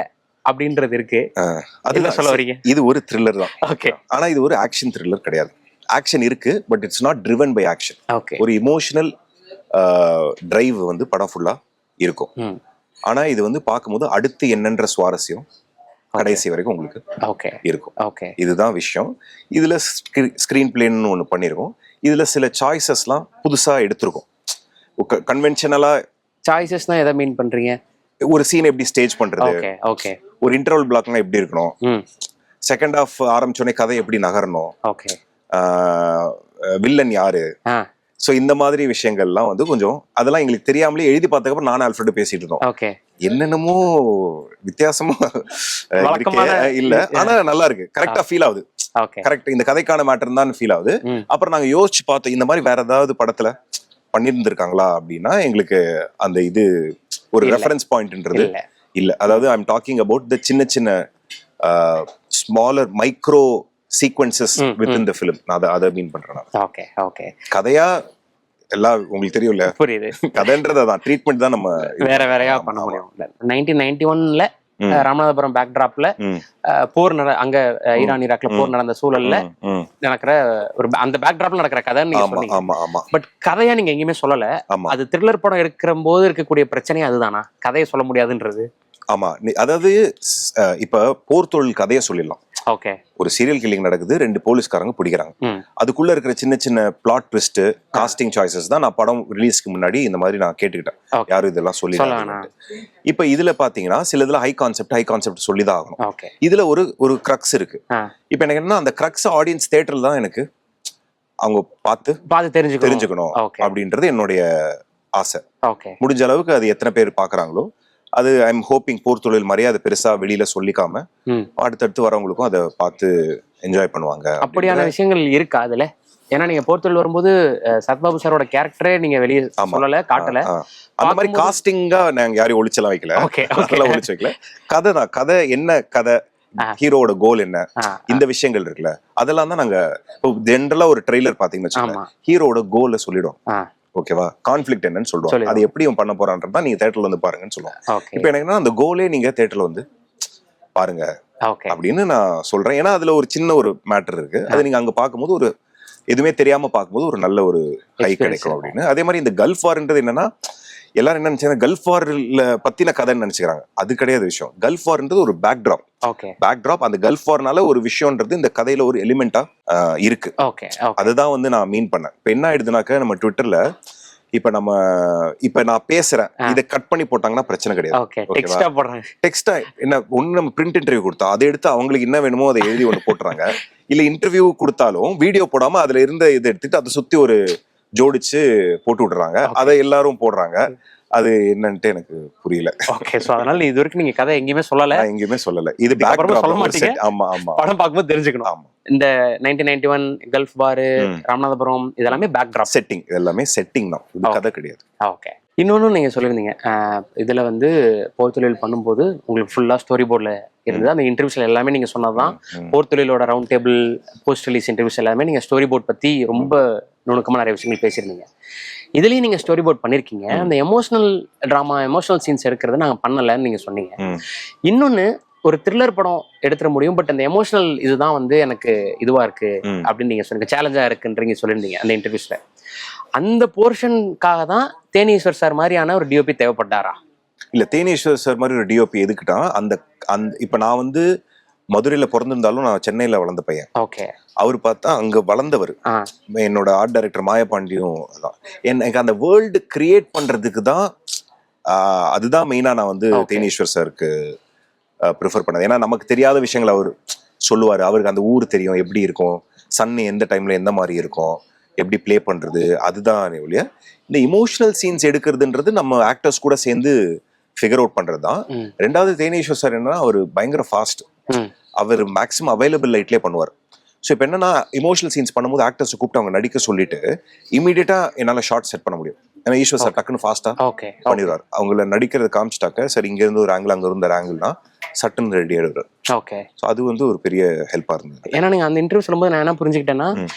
அப்படின்றது இருக்கு. அதுதான் சொல்ல வரீங்க. இது ஒரு த்ரில்லர் தான். ஓகே. ஆனா இது ஒரு ஆக்ஷன் த்ரில்லர் கிடையாது. ஆக்ஷன் இருக்கு, but it's not driven by action. ஒரு இமோஷனல் டிரைவ் வந்து படம் ஃபுல்லா இருக்கும். ஆனா இது வந்து பார்க்கும்போது அடுத்து என்னன்ற சுவாரஸ்யம் கடைசி வரைக்கும் உங்களுக்கு இருக்கும். இதுதான் விஷயம். இதுல ஸ்கிரீன் பிளேன்னு ஒண்ணு பண்ணிருக்கோம். இதுல சில சாய்ஸஸ்லாம் புதுசா எடுத்திருக்கோம். கன்வென்ஷனலா சாய்ஸஸ்னா எதை மீன் பண்றீங்க? ஒரு சீன் எப்படி ஸ்டேஜ் பண்றது, ஒரு இன்டர்வல் பிளாக்னா எப்படி இருக்கணும், செகண்ட் ஹாஃப் ஆரம்பிச்சோடனே கதை எப்படி நகரணும், வில்லன் யாரு, சோ இந்த மாதிரி விஷயங்கள்லாம் வந்து கொஞ்சம் அதெல்லாம் எங்களுக்கு தெரியாமலே எழுதி பார்த்ததுக்கப்புறம் நானும் ஆல்ஃபிரட் பேசிட்டு இருந்தோம். என்னென்னமோ வித்தியாசமா இல்ல, ஆனா நல்லா இருக்கு, கரெக்டா ஃபீல் ஆகுது. கரெக்ட், இந்த கதைக்கான மேட்டர் தான் ஃபீல் ஆகுது. அப்புறம் நாங்க யோசிச்சு பார்த்தோம், இந்த மாதிரி வேற ஏதாவது படத்துல பண்ணியிருந்திருக்காங்களா அப்படின்னா எங்களுக்கு அந்த இது ஒரு ரெஃபரன்ஸ் பாயிண்ட்ன்றது இல்ல. அதாவது I am talking about the சின்ன சின்ன smaller micro sequences within the film. நான் அதை மீன் பண்றேன். கதையா எல்லாம் உங்களுக்கு தெரியும்ல, புரியுது. கதைன்றதை தான் ட்ரீட்மெண்ட் தான் நம்ம வேற வேறையா பண்ண முடியும். 1991ல ராமநாதபுரம் பேக்டிராப்ல போர் அங்க ஈரான் ஈராக்ல போர் நடந்த சூழல்ல நடக்கிற ஒரு அந்த பேக்டிராப்ல நடக்கிற கதை நீங்க சொன்னீங்க. பட் கதையா நீங்க எங்கேயுமே சொல்லல. அது த்ரில்லர் படம் எடுக்கிற போது இருக்கக்கூடிய பிரச்சனை அதுதானா, கதையை சொல்ல முடியாதுன்றது? ஆமா, அதாவது இப்ப போர் தொழில் கதையை சொல்லிடலாம். ஒரு சீரியல் கில்லிங் நடக்குது, 2 போலீஸ்காரங்க பிடிக்கிறாங்க. அதுக்குள்ள இருக்கிற சின்ன சின்ன பிளாட் ட்விஸ்ட், காஸ்டிங் சாய்ஸஸ் தான் நான் படம் ரிலீஸ்க்கு முன்னாடி இந்த மாதிரி நான் கேட்டுக்கிட்டேன், யாரும் இதெல்லாம் சொல்லி. இப்ப இதுல பாத்தீங்கன்னா சில இதுல ஹை கான்செப்ட் சொல்லிதான் ஆகணும். இதுல ஒரு கிரக்ஸ் இருக்கு. இப்ப எனக்கு என்ன, அந்த கிரக்ஸ் ஆடியன்ஸ் தியேட்டர்ல தான் எனக்கு அவங்க பார்த்து தெரிஞ்சுக்கணும் அப்படின்றது என்னுடைய ஆசை. முடிஞ்ச அளவுக்கு அது எத்தனை பேர் பாக்குறாங்களோ அது ஐ எம் ஹோப்பிங் போர் தொழில் மாதிரியே அதை பெருசா வெளியில சொல்லிக்காம அடுத்தடுத்து வரவங்களுக்கும் அதை பார்த்து என்ஜாய் பண்ணுவாங்க. அப்படியான விஷயங்கள் இருக்கா அதுல? ஏன்னா நீங்க போர் தொழில் வரும்போது சத்பாபு சாரோட கேரக்டரே நீங்க வெளியே சொல்லல, காட்டல. அந்த மாதிரி காஸ்டிங்கா நாங்க யாரையும் ஒளிச்செல்லாம் ஒளிச்சு வைக்கல. கதை தான், கதை என்ன கதை, ஹீரோட கோல் என்ன, இந்த விஷயங்கள் இருக்குல்ல, அதெல்லாம் தான் நாங்க ஜென்ரலா ஒரு ட்ரெய்லர் பாத்தீங்கன்னு வச்சுக்கோங்க, ஹீரோட கோலை சொல்லிடும். ஓகேவா, கான்ஃபிளிக்ட் என்னன்னு சொல்றோம், அது எப்படி பண்ண போறான்றதா நீங்க தியேட்டர்ல வந்து பாருங்கன்னு சொல்லுவோம். இப்ப எனக்கு அந்த கோலே நீங்க தியேட்டர்ல வந்து பாருங்க அப்படின்னு நான் சொல்றேன். ஏன்னா அதுல ஒரு சின்ன ஒரு மேட்டர் இருக்கு, அது நீங்க அங்க பார்க்கும்போது ஒரு எதுவுமே தெரியாம பார்க்கும்போது ஒரு நல்ல ஒரு ஹை கிடைக்கும் அப்படின்னு. அதே மாதிரி இந்த கல்ஃப் வார்ன்றது என்னன்னா, எல்லாரும் என்ன நினைச்சாங்க, கல்ஃப் வார்ல பத்தின கதைன்னு நினைச்சுக்கிறாங்க. அது கிடையாது விஷயம். கல்ஃப் வார்ன்றது ஒரு பேக்ட்ராப். அந்த கல்ஃப் வார்னால ஒரு விஷயம்ன்றது இந்த கதையில ஒரு எலிமெண்டா இருக்கு. அதுதான் வந்து நான் மீன் பண்ணேன். இப்ப என்ன ஆயிடுதுனாக்க, நம்ம ட்விட்டர்ல இப்ப நான் பேசுறேன், இதை கட் பண்ணி போட்டாங்கன்னா பிரச்சனை கிடையாது. டெக்ஸ்டா என்ன ஒண்ணு, நம்ம பிரிண்ட் இன்டர்வியூ கொடுத்தா அதை எடுத்து அவங்களுக்கு என்ன வேணுமோ அதை எழுதி ஒண்ணு போட்டுறாங்க. இல்ல இன்டர்வியூ கொடுத்தாலும் வீடியோ போடாம அதுல இருந்த இதை எடுத்துட்டு அதை சுத்தி ஒரு ஜோடிச்சு போட்டு விடுறாங்க, அதை எல்லாரும் போடுறாங்க. அது என்னன்ட்டு எனக்கு புரியல. அதனால இது வரைக்கும் நீங்க கதை எங்கேயுமே சொல்லல. இது சொல்ல மாட்டீங்க. ஆமா, படம் பார்க்கும்போது தெரிஞ்சுக்கணும். ஆமா, இந்த 1991 கல்ஃப் வார், ராமநாதபுரம், இதெல்லாமே பேக்ட்ராப் செட்டிங், எல்லாமே செட்டிங் தான், இது கதை கிடையாது. இன்னொன்னு நீங்க சொல்லிருந்தீங்க, இதுல வந்து போர் தொழில் பண்ணும்போது உங்களுக்கு ஃபுல்லா ஸ்டோரி போர்ட்ல இருந்தது. அந்த இன்டர்வியூஸ்ல எல்லாமே நீங்க சொன்னதுதான். போர் தொழிலோட round table, post release interviews எல்லாமே நீங்க ஸ்டோரி போர்ட் பத்தி ரொம்ப நுணுக்கமா நிறைய விஷயங்கள் பேசியிருந்தீங்க. இதுலயும் நீங்க ஸ்டோரி போர்ட் பண்ணிருக்கீங்க. அந்த எமோஷனல் டிராமா, எமோஷனல் சீன்ஸ் எடுக்கிறது நாங்க பண்ணலன்னு நீங்க சொன்னீங்க. இன்னொன்னு, ஒரு த்ரில்லர் படம் எடுத்துட முடியும், பட் அந்த எமோஷனல் இதுதான் வந்து எனக்கு இதுவா இருக்கு அப்படின்னு நீங்க சொன்னீங்க, சேலஞ்சா இருக்குன்றீங்க சொல்லியிருந்தீங்க அந்த இன்டர்வியூஸ்ல. அந்த போர்ஷனுக்காக தான் தேனீஸ்வர் சார் மாதிரியான ஒரு டிஓபி தேவைப்பட்டாரா? இல்ல, தேனீஸ்வர் சார் மாதிரி ஒரு டிஓபி எதுக்குட்டா, அந்த இப்ப நான் வந்து மதுரையில பிறந்திருந்தாலும் நான் சென்னையில வளர்ந்த பையன். ஓகே. அவர் பார்த்தா அங்க வளர்ந்தவர். என்னோட ஆர்ட் டைரக்டர் மாயபாண்டியும் தான். எனக்கு அந்த வேர்ல்டு கிரியேட் பண்றதுக்கு தான் அதுதான் மெயினா நான் வந்து தேனீஸ்வர் சாருக்கு ப்ரிஃபர் பண்ணது. ஏன்னா நமக்கு தெரியாத விஷயங்கள் அவர் சொல்லுவாரு. அவருக்கு அந்த ஊர் தெரியும், எப்படி இருக்கும், சன் எந்த டைம்ல எந்த மாதிரி இருக்கும், எப்படி பிளே பண்றது, அதுதான் ஒழிய இந்த இமோஷனல் சீன்ஸ் எடுக்கிறதுன்றது நம்ம ஆக்டர்ஸ் கூட சேர்ந்து ஃபிகர் அவுட் பண்றது தான். ரெண்டாவது, தேனீஸ்வர் சார் என்னன்னா அவர் பயங்கர ஃபாஸ்ட். அவர் மேக்ஸிமம் அவைலபிள் லைட்லேயே பண்ணுவார். ஸோ இப்போ என்னன்னா, இமோஷனல் சீன்ஸ் பண்ணும்போது ஆக்டர்ஸ் கூப்பிட்டு அவங்க நடிக்க சொல்லிட்டு இமீடியட்டா என்னால் ஷார்ட் செட் பண்ண முடியும். ஏன்னா ஈஸ்வர் சார் டக்குன்னு ஃபாஸ்டா பண்ணிடுவார். அவங்கள நடிக்கிறது காமிச்சிட்டாக்க, சரி இங்க இருந்து ஒரு ஆங்கிள், அங்க இருந்த ஆங்கிள்னா சட்டுன்னு ரெடி ஆயிடுவார். ஓகே. ஸோ அது வந்து ஒரு பெரிய ஹெல்ப்பா இருந்தது. ஏன்னா நீங்க அந்த இன்டர்வியூ சொல்லும்போது நான் என்ன புரிஞ்சுக்கிட்டேன்னா,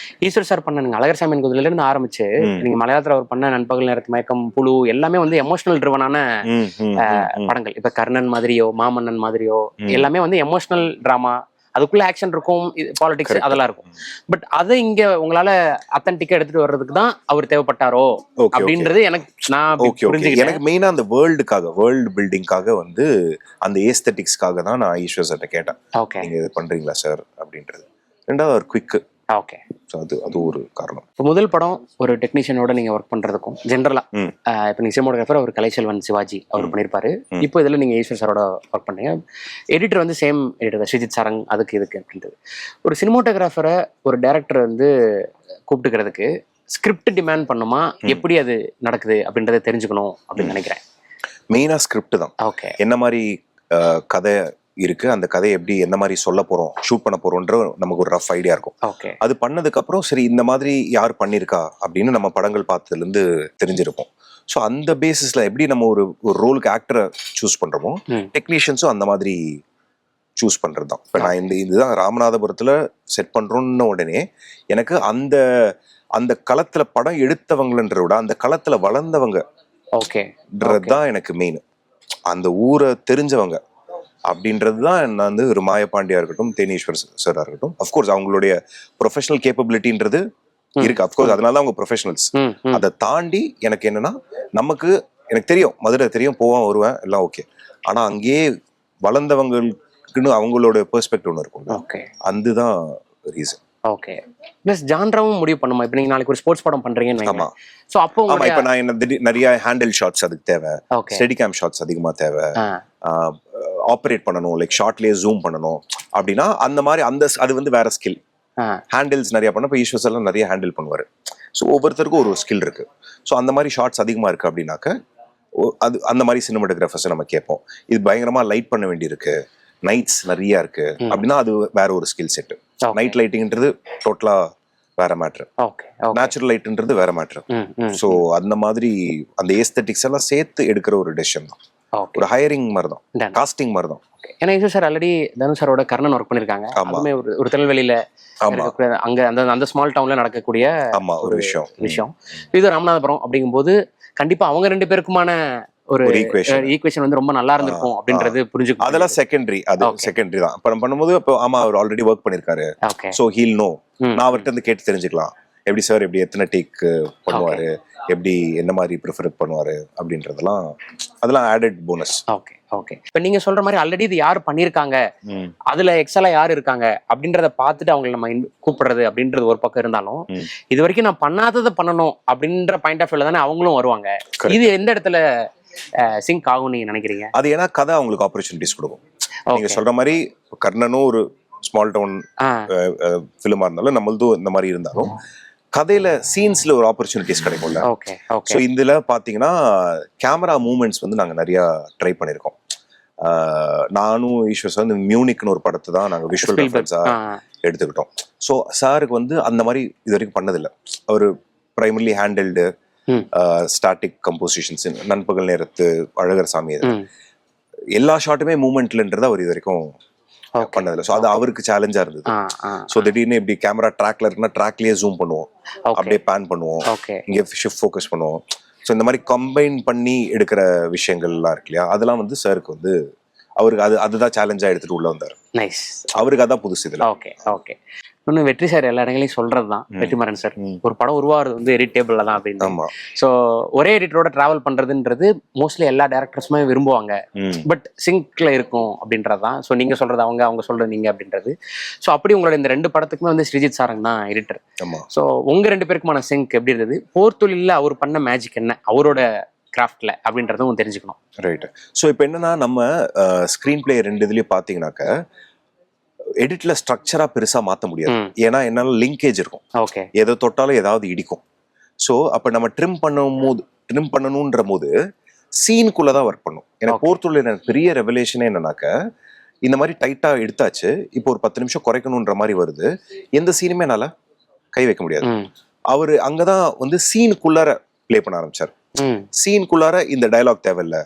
ஈஸ்வர் சார் பண்ண நீங்க அழகர் சாமியின் குதிரையில இருந்து ஆரம்பிச்சு நீங்க மலையாளத்துல அவர் பண்ண நண்பகல் நேரத்து மயக்கம், புழு எல்லாமே வந்து எமோஷனல் ட்ரிவனான படங்கள். இப்ப கர்ணன் மாதிரியோ மாமன்னன் மாதிரியோ எல்லாமே வந்து எமோஷனல் டிராமா, அதுக்குள்ள ஆக்ஷன் இருக்கும், பாலிடிக்ஸ் அதெல்லாம் இருக்கும். பட் அதை இங்க உங்களால அத்தன்டிக்கா எடுத்துட்டு வர்றதுக்கு தான் அவர் தேவைப்பட்டாரோ அப்படின்றது எனக்கு நான் புரிஞ்சுக்கிட்டேன். எனக்கு மெயினா அந்த வேர்ல்டுக்காக, வேர்ல்டு பில்டிங்காக வந்து அந்த ஏஸ்தட்டிக்ஸ்க்காக தான் நான் ஈஸ்வர் சார்ட்ட கேட்டேன், நீங்க இது பண்றீங்களா சார் அப்படின்றது. ரெண்டாவது ஒரு குவிக். ஓகே. அது ஒரு காரணம். இப்போ முதல் படம் ஒரு டெக்னீஷியனோட நீங்க ஒர்க் பண்றதுக்கும் ஜென்ரலா, இப்போ நீங்க சினிமாட்டோகிராஃபர் அவர் கலைச்செல்வன் சிவாஜி அவர் பண்ணியிருப்பாரு. இப்போ இதுல நீங்க ஈஸ்வர் சாரோட ஒர்க் பண்ணீங்க. எடிட்டர் வந்து சேம் எடிட்டர் ஸ்ரீஜித் சாரங், அதுக்கு இதுக்கு அப்படின்றது. ஒரு சினிமாட்டோகிராஃபரை ஒரு டைரக்டர் வந்து கூப்பிட்டுக்கிறதுக்கு ஸ்கிரிப்ட் டிமாண்ட் பண்ணுமா, எப்படி அது நடக்குது அப்படின்றத தெரிஞ்சுக்கணும் அப்படின்னு நினைக்கிறேன். மெயினா ஸ்கிரிப்ட் தான். ஓகே. என்ன மாதிரி கதை இருக்கு, அந்த கதையை எப்படி என்ன மாதிரி சொல்ல போறோம், ஷூட் பண்ண போறோம்ன்ற நமக்கு ஒரு ரஃப் ஐடியா இருக்கும். அது பண்ணதுக்கு அப்புறம் சரி இந்த மாதிரி யார் பண்ணிருக்கா அப்படின்னு நம்ம படங்கள் பார்த்ததுல இருந்து தெரிஞ்சிருப்போம். ஸோ அந்த பேசிஸ்ல எப்படி நம்ம ஒரு ரோலுக்கு ஆக்டரை சூஸ் பண்றோமோ, டெக்னீஷியன்ஸும் அந்த மாதிரி சூஸ் பண்றது தான். இப்போ நான் இதுதான் ராமநாதபுரத்துல செட் பண்றோம்னு உடனே எனக்கு அந்த அந்த களத்துல படம் எடுத்தவங்கன்ற விட அந்த களத்துல வளர்ந்தவங்க தான் எனக்கு மெயின். அந்த ஊரை தெரிஞ்சவங்க அப்படின்றது தான் நான் வந்து ஒரு மாயபாண்டியா இருக்கட்டும், தேனீஸ்வர் சாரா இருக்கட்டும். அஃப்கோர்ஸ் அவங்களுடைய ப்ரொஃபஷனல் கேப்பபிலிட்டின்றது இருக்கு, அஃப்கோர்ஸ் அதனால தான் அவங்க ப்ரொஃபஷனல்ஸ். அதை தாண்டி எனக்கு என்னன்னா, எனக்கு தெரியும் மதுரை தெரியும், போவேன் வருவேன் எல்லாம் ஓகே. ஆனா அங்கேயே வளர்ந்தவங்களுக்குன்னு அவங்களோட பெர்ஸ்பெக்டிவ் ஒன்று இருக்கும், அதுதான் ரீசன். ஓகே. பிளஸ் ஜான்ராவும் முடிவு பண்ணுமா? இப்போ நீங்க நாளைக்கு ஒரு ஸ்போர்ட்ஸ் படம் பண்றீங்கன்னு. ஆமா. சோ அப்போ இப்போ நான் நிறைய ஹேண்டில் ஷாட்ஸ் அதுக்கு தேவை, ஸ்டெடி கேம் ஷாட்ஸ் அதிகமா தேவை, ஆப்ரேட் பண்ணணும், லைக் ஷார்ட்லயே ஜூம் பண்ணணும் அப்படின்னா அந்த மாதிரி அது வந்து வேற ஸ்கில். ஹேண்டில்ஸ் நிறைய பண்ண, இப்போ ஈஸ்வர்ஸ் எல்லாம் நிறைய ஹேண்டில் பண்ணுவாரு. ஸோ ஒவ்வொருத்தருக்கும் ஒரு ஸ்கில் இருக்கு. ஸோ அந்த மாதிரி ஷார்ட்ஸ் அதிகமா இருக்கு அப்படின்னாக்க அது அந்த மாதிரி சினிமாட்டோகிராஃபர்ஸ் நம்ம கேட்போம். இது பயங்கரமா லைட் பண்ண வேண்டி இருக்கு, நைட்ஸ் நிறைய இருக்கு அப்படின்னா அது வேற ஒரு ஸ்கில் செட். நைட் லைட்டிங்ன்றது டோட்டலா வேற மேட்ரு, நேச்சுரல் லைட்ன்றது வேற மேட்ரு. ஸோ அந்த மாதிரி அந்த ஏஸ்தட்டிக்ஸ் எல்லாம் சேர்த்து எடுக்கிற ஒரு டெசிஷன் தான், ஒரு ஹையரிங் மாதிரி தான், காஸ்டிங் மாதிரி தான். ஏன்னா ஈஸ்வர் சார் ஆல்ரெடி தனுஷ் சாரோட கர்ணன் ஒர்க் பண்ணிருக்காங்க. அதுவுமே ஒரு திருநெல்வேலியில அங்க அந்த ஸ்மால் டவுன்ல நடக்கக்கூடிய ஒரு விஷயம். இது ராமநாதபுரம் அப்படிங்கும்போது கண்டிப்பா அவங்க ரெண்டு பேருக்குமான ஒரு ஈக்குவேஷன் வந்து ரொம்ப நல்லா இருந்திருக்கும் அப்படின்றது புரிஞ்சுக்கும். அதெல்லாம் செகண்டரி, அது செகண்டரி தான். அப்ப நம்ம பண்ணும்போது இப்போ அவர் ஆல்ரெடி ஒர்க் பண்ணிருக்காரு, சோ ஹீல் நோ. நான் அவர்கிட்ட இருந்து கேட்டு தெரிஞ்சுக்கலாம், எப்படி சார் எப்படி எத்தனை டேக் பண்ணுவாரு, எப்படி என்ன மாதிரி ப்ரிஃபர் பண்ணுவாரு அப்படின்றதெல்லாம், அதெல்லாம் ஆடட் போனஸ். ஓகே. ஓகே. இப்ப நீங்க சொல்ற மாதிரி ஆல்ரெடி இது யார் பண்ணிருக்காங்க, அதுல எக்ஸலா யார் இருக்காங்க அப்படின்றத பார்த்துட்டு அவங்களை நம்ம கூப்பிடுறது அப்படின்றது ஒரு பக்கம் இருந்தாலும், இது வரைக்கும் நான் பண்ணாததை பண்ணணும் அப்படின்ற பாயிண்ட் ஆஃப் வியூல தானே அவங்களும் வருவாங்க. இது எந்த இடத்துல சிங்க் ஆகும் நீங்க நினைக்கிறீங்க? அது ஏன்னா கதை அவங்களுக்கு ஆப்பர்ச்சுனிட்டிஸ் கொடுக்கும். நீங்க சொல்ற மாதிரி கர்ணனும் ஒரு ஸ்மால் டவுன் ஃபிலிமா இருந்தாலும், நம்மளதும் இந்த மாதிரி இருந்தாலும் கதையில சீன்ஸ்ல ஒரு ஆப்பர்ச்சுனிட்டிஸ் கிடைக்கும்ல. ஸோ இதுல பாத்தீங்கன்னா கேமரா மூவ்மெண்ட்ஸ் வந்து நாங்க நிறைய ட்ரை பண்ணிருக்கோம். நானும் ஈஸ்வர் சார் மியூனிக்னு ஒரு படத்தை தான் நாங்க விஷுவல் ரெஃபரன்ஸா எடுத்துக்கிட்டோம். ஸோ சாருக்கு வந்து அந்த மாதிரி இது வரைக்கும் பண்ணதில்லை. அவர் பிரைமர்லி ஹேண்டில்டு ஸ்டாட்டிக் கம்போசிஷன்ஸ், நண்பகல் நேரத்து, அழகர் சாமி, எல்லா ஷாட்டுமே மூமெண்ட்லன்றது அவர் இது வரைக்கும் பண்ணதுல. ஸோ அது அவருக்கு சேலஞ்சா இருந்தது. ஸோ திடீர்னு இப்படி கேமரா ட்ராக்ல இருக்குன்னா ட்ராக்லயே ஜூம் பண்ணுவோம், அப்படியே பேன் பண்ணுவோம், இங்கே ஷிஃப்ட் ஃபோக்கஸ் பண்ணுவோம். ஸோ இந்த மாதிரி கம்பைன் பண்ணி எடுக்கிற விஷயங்கள்லாம் இருக்கு இல்லையா, அதெல்லாம் வந்து சாருக்கு வந்து அவருக்கு அதுதான் சேலஞ்சா எடுத்துட்டு உள்ள வந்தார். நைஸ். அவருக்கு அதான் புதுசு இதுல. Okay okay. இன்னும் வெற்றி சார் எல்லா இடங்களையும் சொல்றதுதான், வெற்றிமாறன் சார் ஒரு படம் உருவாகிறது வந்து எடிட் டேபிள்ல தான் அப்படின்னு. ஆமா. ஸோ ஒரே எடிட்டரோட டிராவல் பண்றதுன்றது மோஸ்ட்லி எல்லா டேரக்டர்ஸுமே விரும்புவாங்க, பட் சிங்க்ல இருக்கும் அப்படின்றதுதான். ஸோ நீங்க சொல்றது அவங்க சொல்றது நீங்க அப்படின்றது. ஸோ அப்படி உங்களோட இந்த 2 படத்துக்குமே வந்து ஸ்ரீஜித் சாரங்க தான் எடிட்டர். ஸோ உங்க 2 பேருக்குமான சிங்க் எப்படி இருந்தது? போர்த்தொழில அவர் பண்ண மேஜிக் என்ன அவரோட கிராஃப்ட்ல அப்படின்றதும் தெரிஞ்சுக்கணும். ரைட். ஸோ இப்போ என்னன்னா நம்ம ஸ்க்ரீன் பிளே 2 இதுலயும் பாத்தீங்கன்னாக்க எடிட்ல ஸ்ட்ரக்சரா பெருசா மாத்த முடியாது. ஏன்னா என்னால லிங்கேஜ் இருக்கும், எதை தொட்டாலும் ஏதாவது இடிக்கும். ஸோ அப்ப நம்ம ட்ரிம் பண்ணணும்ன்ற போது சீனுக்குள்ளதான் ஒர்க் பண்ணும். எனக்கு போர்த்தொழில் எனக்கு பெரிய ரெவலேஷனே என்னன்னாக்க, இந்த மாதிரி டைட்டா எடுத்தாச்சு, இப்போ ஒரு 10 நிமிஷம் குறைக்கணும்ன்ற மாதிரி வருது, எந்த சீனுமே என்னால கை வைக்க முடியாது. அவரு அங்கதான் வந்து சீனுக்குள்ளார பிளே பண்ண ஆரம்பிச்சார். சீனுக்குள்ளார இந்த டயலாக் தேவையில்ல,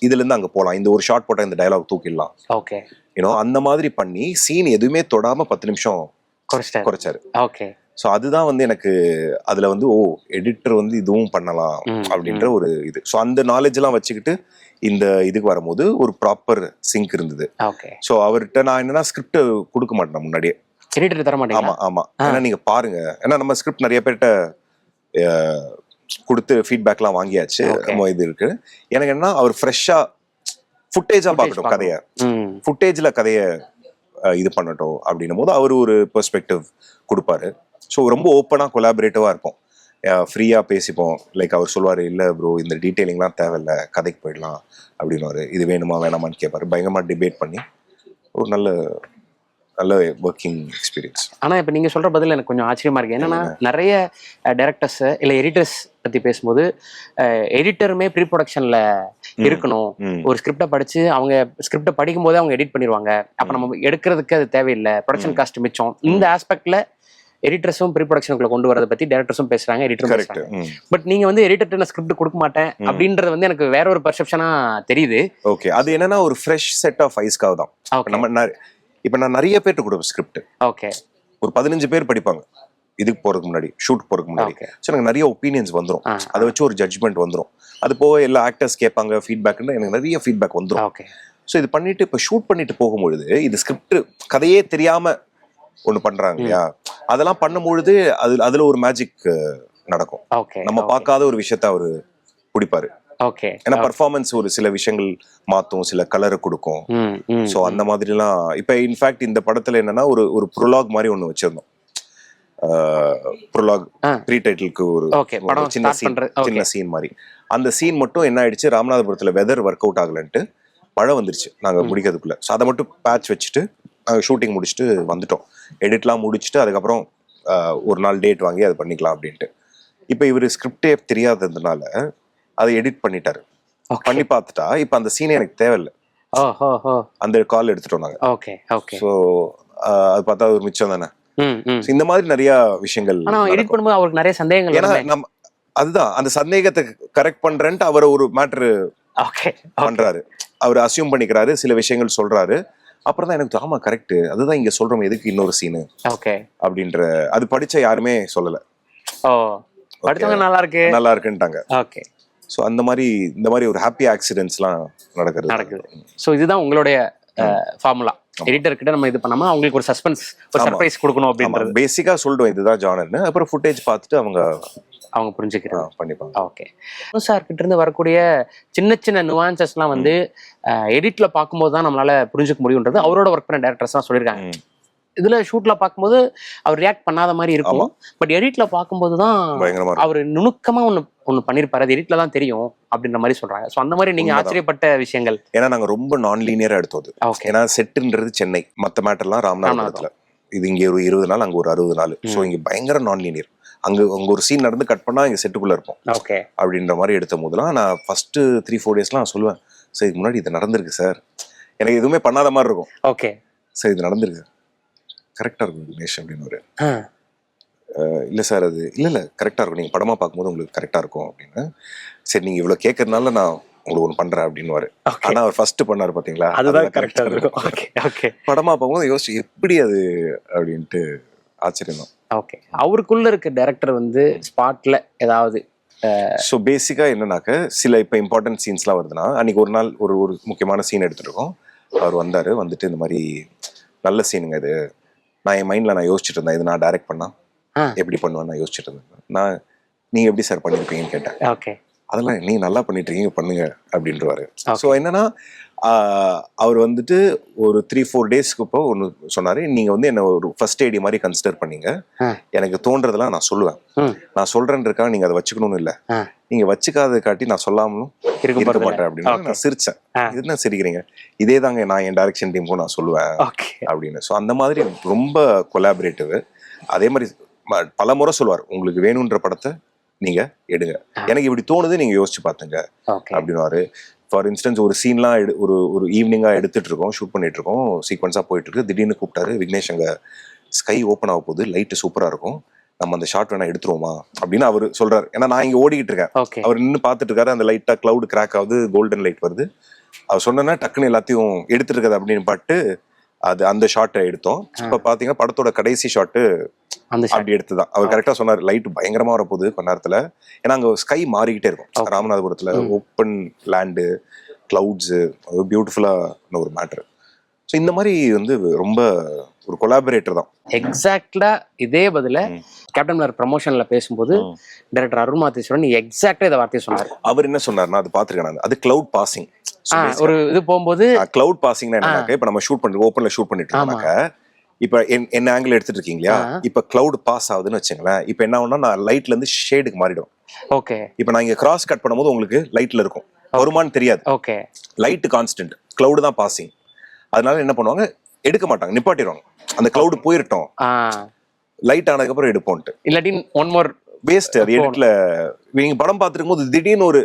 இதுல இருந்து அங்க போலாம், இந்த ஒரு ஷார்ட் போட்டா இந்த டயலாக் தூக்கிடலாம், அந்த மாதிரி பண்ணி சீன் எதுவுமே தொடாம 10 நிமிஷம் குறைச்சாரு. ஸோ அதுதான் வந்து எனக்கு அதுல வந்து எடிட்டர் வந்து இதுவும் பண்ணலாம் அப்படின்ற ஒரு இது. ஸோ அந்த நாலேஜ் எல்லாம் வச்சுக்கிட்டு இந்த இதுக்கு வரும்போது ஒரு ப்ராப்பர் சிங்க் இருந்தது. ஸோ அவர்கிட்ட நான் என்னன்னா ஸ்கிரிப்ட் கொடுக்க மாட்டேன் முன்னாடியே. ஆமா ஆமா. ஏன்னா நீங்க பாருங்க, ஏன்னா நம்ம ஸ்கிரிப்ட் நிறைய பேர்கிட்ட கொடுத்து ஃபீட்பேக்லாம் வாங்கியாச்சு, நம்ம இது இருக்கு. எனக்கு என்ன அவர் ஃப்ரெஷ்ஷா ஃபுட்டேஜா பார்க்கட்டும், கதையை ஃபுட்டேஜ்ல கதையை இது பண்ணட்டும் அப்படின்னும் போது அவர் ஒரு பெர்ஸ்பெக்டிவ் கொடுப்பாரு. ஸோ ரொம்ப ஓப்பனா கொலாபரேட்டிவா இருப்போம், ஃப்ரீயா பேசிப்போம். லைக் அவர் சொல்லுவாரு, இல்ல ப்ரோ இந்த டீட்டெயிலிங்லாம் தேவையில்ல, கதைக்கு போயிடலாம் அப்படின்னு. இது வேணுமா வேணாமான்னு கேட்பாரு. பயங்கரமா டிபேட் பண்ணி ஒரு நல்ல ஒர்க்கிங் எக்ஸ்பீரியன்ஸ். ஆனா இப்ப நீங்க சொல்ற பதில் எனக்கு கொஞ்சம் ஆச்சரியமா இருக்கு. என்னன்னா நிறைய டைரக்டர்ஸ் இல்ல எடிட்டர்ஸ் பத்தி பேசும்போது எடிட்டருமே ப்ரீ ப்ரொடக்ஷன்ல இருக்கணும். ஒரு ஸ்கிரிப்டை படிச்சு அவங்க ஸ்கிரிப்டை படிக்கும் போதே அவங்க எடிட் பண்ணிடுவாங்க, அப்ப நம்ம எடுக்கிறதுக்கு அது தேவையில்லை, ப்ரொடக்ஷன் காஸ்ட் மிச்சம். இந்த ஆஸ்பெக்ட்ல எடிட்டர்ஸும் ப்ரீ ப்ரொடக்ஷனுக்குள்ள கொண்டு வரதை பத்தி டைரக்டர்ஸும் பேசுறாங்க, எடிட்டரும் பேசுறாங்க. பட் நீங்க வந்து எடிட்டர் ஸ்கிரிப்ட் கொடுக்க மாட்டேன் அப்படின்றது வந்து எனக்கு வேற ஒரு பெர்செப்ஷனா தெரியுது. ஓகே. அது என்னன்னா ஒரு ஃப்ரெஷ் செட் ஆஃப் ஐஸ்க்காக தான். நம்ம இப்ப நான் நிறைய பேர்ட்டு கொடுப்பேன் ஸ்கிரிப்ட். ஒரு 15 பேர் படிப்பாங்க இதுக்கு போறதுக்கு முன்னாடி, ஷூட் போறதுக்கு முன்னாடி. ஸோ எனக்கு நிறைய ஒப்பீனியன்ஸ் வந்துடும், அதை வச்சு ஒரு ஜட்ஜ்மெண்ட் வந்துடும். அது போக எல்லா ஆக்டர்ஸ் கேட்பாங்க ஃபீட்பேக்னு, எனக்கு நிறைய ஃபீட்பேக் வந்துடும். ஸோ இது பண்ணிட்டு இப்போ ஷூட் பண்ணிட்டு போகும்பொழுது இது ஸ்கிரிப்ட் கதையே தெரியாம ஒண்ணு பண்றாங்க இல்லையா, அதெல்லாம் பண்ணும்பொழுது அதுல ஒரு மேஜிக் நடக்கும். நம்ம பார்க்காத ஒரு விஷயத்த அவரு பிடிப்பாரு. ஏன்னா பர்ஃபார்மன்ஸ் ஒரு சில விஷயங்கள் மாத்தும், சில கலரை கொடுக்கும். ஸோ அந்த மாதிரி எல்லாம் இப்ப இன்ஃபேக்ட் இந்த படத்துல என்னன்னா ஒரு ப்ரொலாக் மாதிரி ஒண்ணு வச்சிருந்தோம். ப்ரொலாக் ப்ரீ டைட்டிலுக்கு ஒரு சின்ன சீன் மாதிரி. அந்த சீன் மட்டும் என்ன ஆயிடுச்சு, ராமநாதபுரத்துல வெதர் ஒர்க் அவுட் ஆகலன்ட்டு மழை வந்துருச்சு நாங்க முடிக்கிறதுக்குள்ள. ஸோ அதை மட்டும் பேட்ச் வச்சுட்டு ஷூட்டிங் முடிச்சுட்டு வந்துட்டோம். எடிட்லாம் முடிச்சுட்டு அதுக்கப்புறம் ஒரு நாள் டேட் வாங்கி அதை பண்ணிக்கலாம் அப்படின்ட்டு. இப்போ இவர் ஸ்கிரிப்டே தெரியாததுனால அதை எடிட் பண்ணிட்டாரு. பண்ணி பார்த்துட்டா இப்ப அந்த சீனே எனக்கு தேவையில்லை, அந்த கால் எடுத்துட்டோம் நாங்க. ஸோ அது பார்த்தா ஒரு மிச்சம் தானே. இந்த மாதிரி நிறைய விஷயங்கள் எடிட் பண்ணும்போது அவருக்கு நிறைய சந்தேகங்கள். ஏன்னா நம்ம அதுதான் அந்த சந்தேகத்தை கரெக்ட் பண்றேன்ட்டு அவர் ஒரு மேட்ரு பண்றாரு, அவர் அசியூம் பண்ணிக்கிறாரு, சில விஷயங்கள் சொல்றாரு. அப்புறம் தான் எனக்கு ஆமா கரெக்ட், அதுதான் இங்க சொல்றோம், எதுக்கு இன்னொரு சீனு அப்படின்ற. அது படிச்ச யாருமே சொல்லல, நல்லா இருக்குன்ட்டாங்க. ஸோ அந்த மாதிரி இந்த மாதிரி ஒரு ஹாப்பி ஆக்சிடென்ட்ஸ்லாம் நடக்குது. ஸோ இதுதான் உங்களுடைய ஃபார்முலா. எடிட்டர் கிட்ட நம்ம இது பண்ணாம அவங்களுக்கு ஒரு சஸ்பென்ஸ், ஒரு சர்ப்ரைஸ் கொடுக்கணும் அப்படின்றது. பேசிக்கா சொல்றோம் இதுதான் ஜானர்னு. அப்புறம் ஃபுட்டேஜ் பார்த்துட்டு அவங்க புரிஞ்சுக்கிறாங்க. பண்ணிப்பாங்க. ஓகே. சார் கிட்ட இருந்து வரக்கூடிய சின்ன சின்ன நுவான்சஸ்லாம் வந்து எடிட்ல பார்க்கும்போது தான் நம்மளால புரிஞ்சுக்க முடியுன்றது அவரோட ஒர்க் பண்ண டைரக்டர்ஸ் தான் சொல்லியிருக்காங்க. இதுல ஷூட்ல பார்க்கும்போது அவர் ரியாக்ட் பண்ணாத மாதிரி இருக்கும், பட் எடிட்ல பார்க்கும்போது தான் அவர் நுணுக்கமா ஒண்ணு பண்ணிருப்பாரு, அது எடிட்ல தான் தெரியும் அப்படின்ற மாதிரி சொல்றாங்க. ஸோ அந்த மாதிரி நீங்க ஆச்சரியப்பட்ட விஷயங்கள்? ஏன்னா நாங்க ரொம்ப நான் லீனியரா எடுத்தோம். ஏன்னா செட்டுன்றது சென்னை, மற்ற மேட்டர்லாம் ராமநாதபுரத்துல. இது இங்க ஒரு 20 நாள், அங்க ஒரு 60 நாள். ஸோ இங்க பயங்கர நான் லீனியர். அங்க ஒரு சீன் நடந்து கட் பண்ணா இங்க செட்டுக்குள்ள இருப்போம் அப்படின்ற மாதிரி எடுத்த போதுலாம் நான் ஃபர்ஸ்ட் 3-4 டேஸ்லாம் சொல்லுவேன், சார் இதுக்கு முன்னாடி இது நடந்திருக்கு சார், எனக்கு எதுவுமே பண்ணாத மாதிரி இருக்கும். சார் இது நடந்திருக்கு, கரெக்டா இருக்கும் தினேஷ் அப்படின்னு. இல்லை சார் அது இல்லை கரெக்டாக இருக்கும், நீங்கள் படமாக பார்க்கும்போது உங்களுக்கு கரெக்டாக இருக்கும் அப்படின்னு. சரி நீங்கள் இவ்வளோ கேட்கறதுனால நான் உங்களுக்கு ஒன்று பண்றேன் அப்படின்னுவாரு. ஆனா அவர் ஃபர்ஸ்ட் பண்ணாரு பாத்தீங்களா, அதுதான் கரெக்டா இருக்கும். ஓகே ஓகே படமா பார்க்கும்போது யோசிச்சு எப்படி அது அப்படின்ட்டு ஆச்சரியம் தான். ஓகே. அவருக்குள்ள இருக்க டைரக்டர் வந்து ஸ்பாட்ல ஏதாவது ஸோ பேசிக்கா என்னன்னாக்க சில இப்போ இம்பார்ட்டன்ட் சீன்ஸ்லாம் வருதுன்னா, அன்னைக்கு ஒரு நாள் ஒரு ஒரு முக்கியமான சீன் எடுத்துருக்கோம். அவர் வந்தாரு, வந்துட்டு இந்த மாதிரி நல்ல சீனுங்க இது, நான் என் மைண்ட்ல நான் யோசிச்சுட்டு இருந்தேன், இது நான் டைரக்ட் பண்ணா எப்படி பண்ணுவேன்னு நான் யோசிச்சுட்டு இருந்தேன். நான் நீங்க எப்படி சார் பண்ணிருப்பீங்கன்னு கேட்டேன். ஓகே. அதெல்லாம் நீ நல்லா பண்ணிட்டு இருக்கீங்க பண்ணுங்க அப்படின்றவாரு. ஸோ என்னன்னா அவர் வந்துட்டு ஒரு 3-4 டேஸ்க்கு இப்போ ஒன்று சொன்னாரு, நீங்க வந்து என்ன ஒரு ஃபர்ஸ்ட் ஐடி மாதிரி கன்சிடர் பண்ணீங்க, எனக்கு தோன்றதெல்லாம் நான் சொல்லுவேன், நான் சொல்றேன்றக்கா நீங்க அதை வச்சுக்கணும்னு இல்லை, நீங்க வச்சுக்காத காட்டி நான் சொல்லாமலும் இருக்க மாட்டேன் அப்படின்னு நான் சிரிச்சேன். இது என்ன சிரிக்கிறீங்க, இதே தாங்க நான் என் டைரக்ஷன் டீமுக்கும் நான் சொல்லுவேன் அப்படின்னு. ஸோ அந்த மாதிரி ரொம்ப கொலாபரேட்டிவ். அதே மாதிரி பல முறை சொல்லுவார், உங்களுக்கு வேணுன்ற படத்தை நீங்க எடுங்க, எனக்கு இப்படி தோணுது நீங்க யோசிச்சு பாத்துங்க அப்படின்னாரு. ஃபார் இன்ஸ்டன்ஸ் ஒரு சீன்லாம் ஒரு ஒரு ஈவினிங்கா எடுத்துட்டு இருக்கோம், ஷூட் பண்ணிட்டு இருக்கோம், சீக்வன்ஸா போயிட்டு இருக்கு, திடீர்னு கூப்பிட்டாரு, விக்னேஷ் அங்க ஸ்கை ஓப்பன் ஆக போகுது, லைட்டு சூப்பரா இருக்கும், நம்ம அந்த ஷாட் வேணா எடுத்துருவோமா அப்படின்னு அவர் சொல்றாரு. ஏன்னா நான் இங்க ஓடிக்கிட்டு இருக்கேன், அவர் நின்று பார்த்துட்டு இருக்காரு, அந்த லைட்டா கிளவுட் கிராக் ஆகுது, கோல்டன் லைட் வருது, அவர் சொன்னா டக்குன்னு எல்லாத்தையும் எடுத்துட்டு இருக்காது அப்படின்னு பாட்டு அது அந்த ஷாட்டை எடுத்தோம். இப்ப பாத்தீங்கன்னா படத்தோட கடைசி ஷாட்டு அப்படி எடுத்துதான். அவர் கரெக்டா சொன்னார், லைட் பயங்கரமா வரப்போகுது கொஞ்ச நேரத்துல, ஏன்னா அங்க ஸ்கை மாறிக்கிட்டே இருக்கும் ராமநாதபுரத்துல, ஓப்பன் லேண்டு, கிளவுட்ஸ், பியூட்டிஃபுல்லா ஒரு மேட்டர். ஸோ இந்த மாதிரி வந்து ரொம்ப ஒரு கொலாபரேட்டர் தான். எக்ஸாக்டா இதே பதில கேப்டன் மில்லர் ப்ரமோஷன்ல பேசும்போது டைரக்டர் அருண் மாதேஸ்வரன் எக்ஸாக்டா இதை வார்த்தையை சொன்னார். அவர் என்ன சொன்னார்னா, அது பாத்துருக்கேன், அது கிளவுட் பாசிங். ஒரு இது போகும்போது கிளவுட் பாசிங்னா என்னன்னாக்க, இப்ப நம்ம ஷூட் பண்ணி ஓப்பன்ல ஷூட் பண்ணிட்டு இருக்கோம்னாக்க, இப்ப என்ன ஆங்கிள் எடுத்துட்டு இருக்கீங்களா, இப்ப கிளவுட் பாஸ் ஆகுதுன்னு வச்சுங்களேன், இப்ப என்ன ஆகும்னா நான் லைட்ல இருந்து ஷேடுக்கு மாறிடும். ஓகே. இப்ப நான் இங்க கிராஸ் கட் பண்ணும்போது உங்களுக்கு லைட்ல இருக்கும், வருமானு தெரியாது. ஓகே. லைட் கான்ஸ்டன்ட், கிளவுட் தான் பாசிங். அதனால என்ன பண்ணுவாங்க, எடுக்க மாட்டாங்க, நிப்பாட்டிடுவாங்க, அந்த கிளவுட் போயிரட்டும், லைட் ஆனதுக்கு அப்புறம் எடுப்போம்ட்டு. இல்லாட்டி ஒன் மோர் வேஸ்ட். அது எடிட்ல நீங்க படம் பார்த்துருக்கும் போது திடீர்னு ஒரு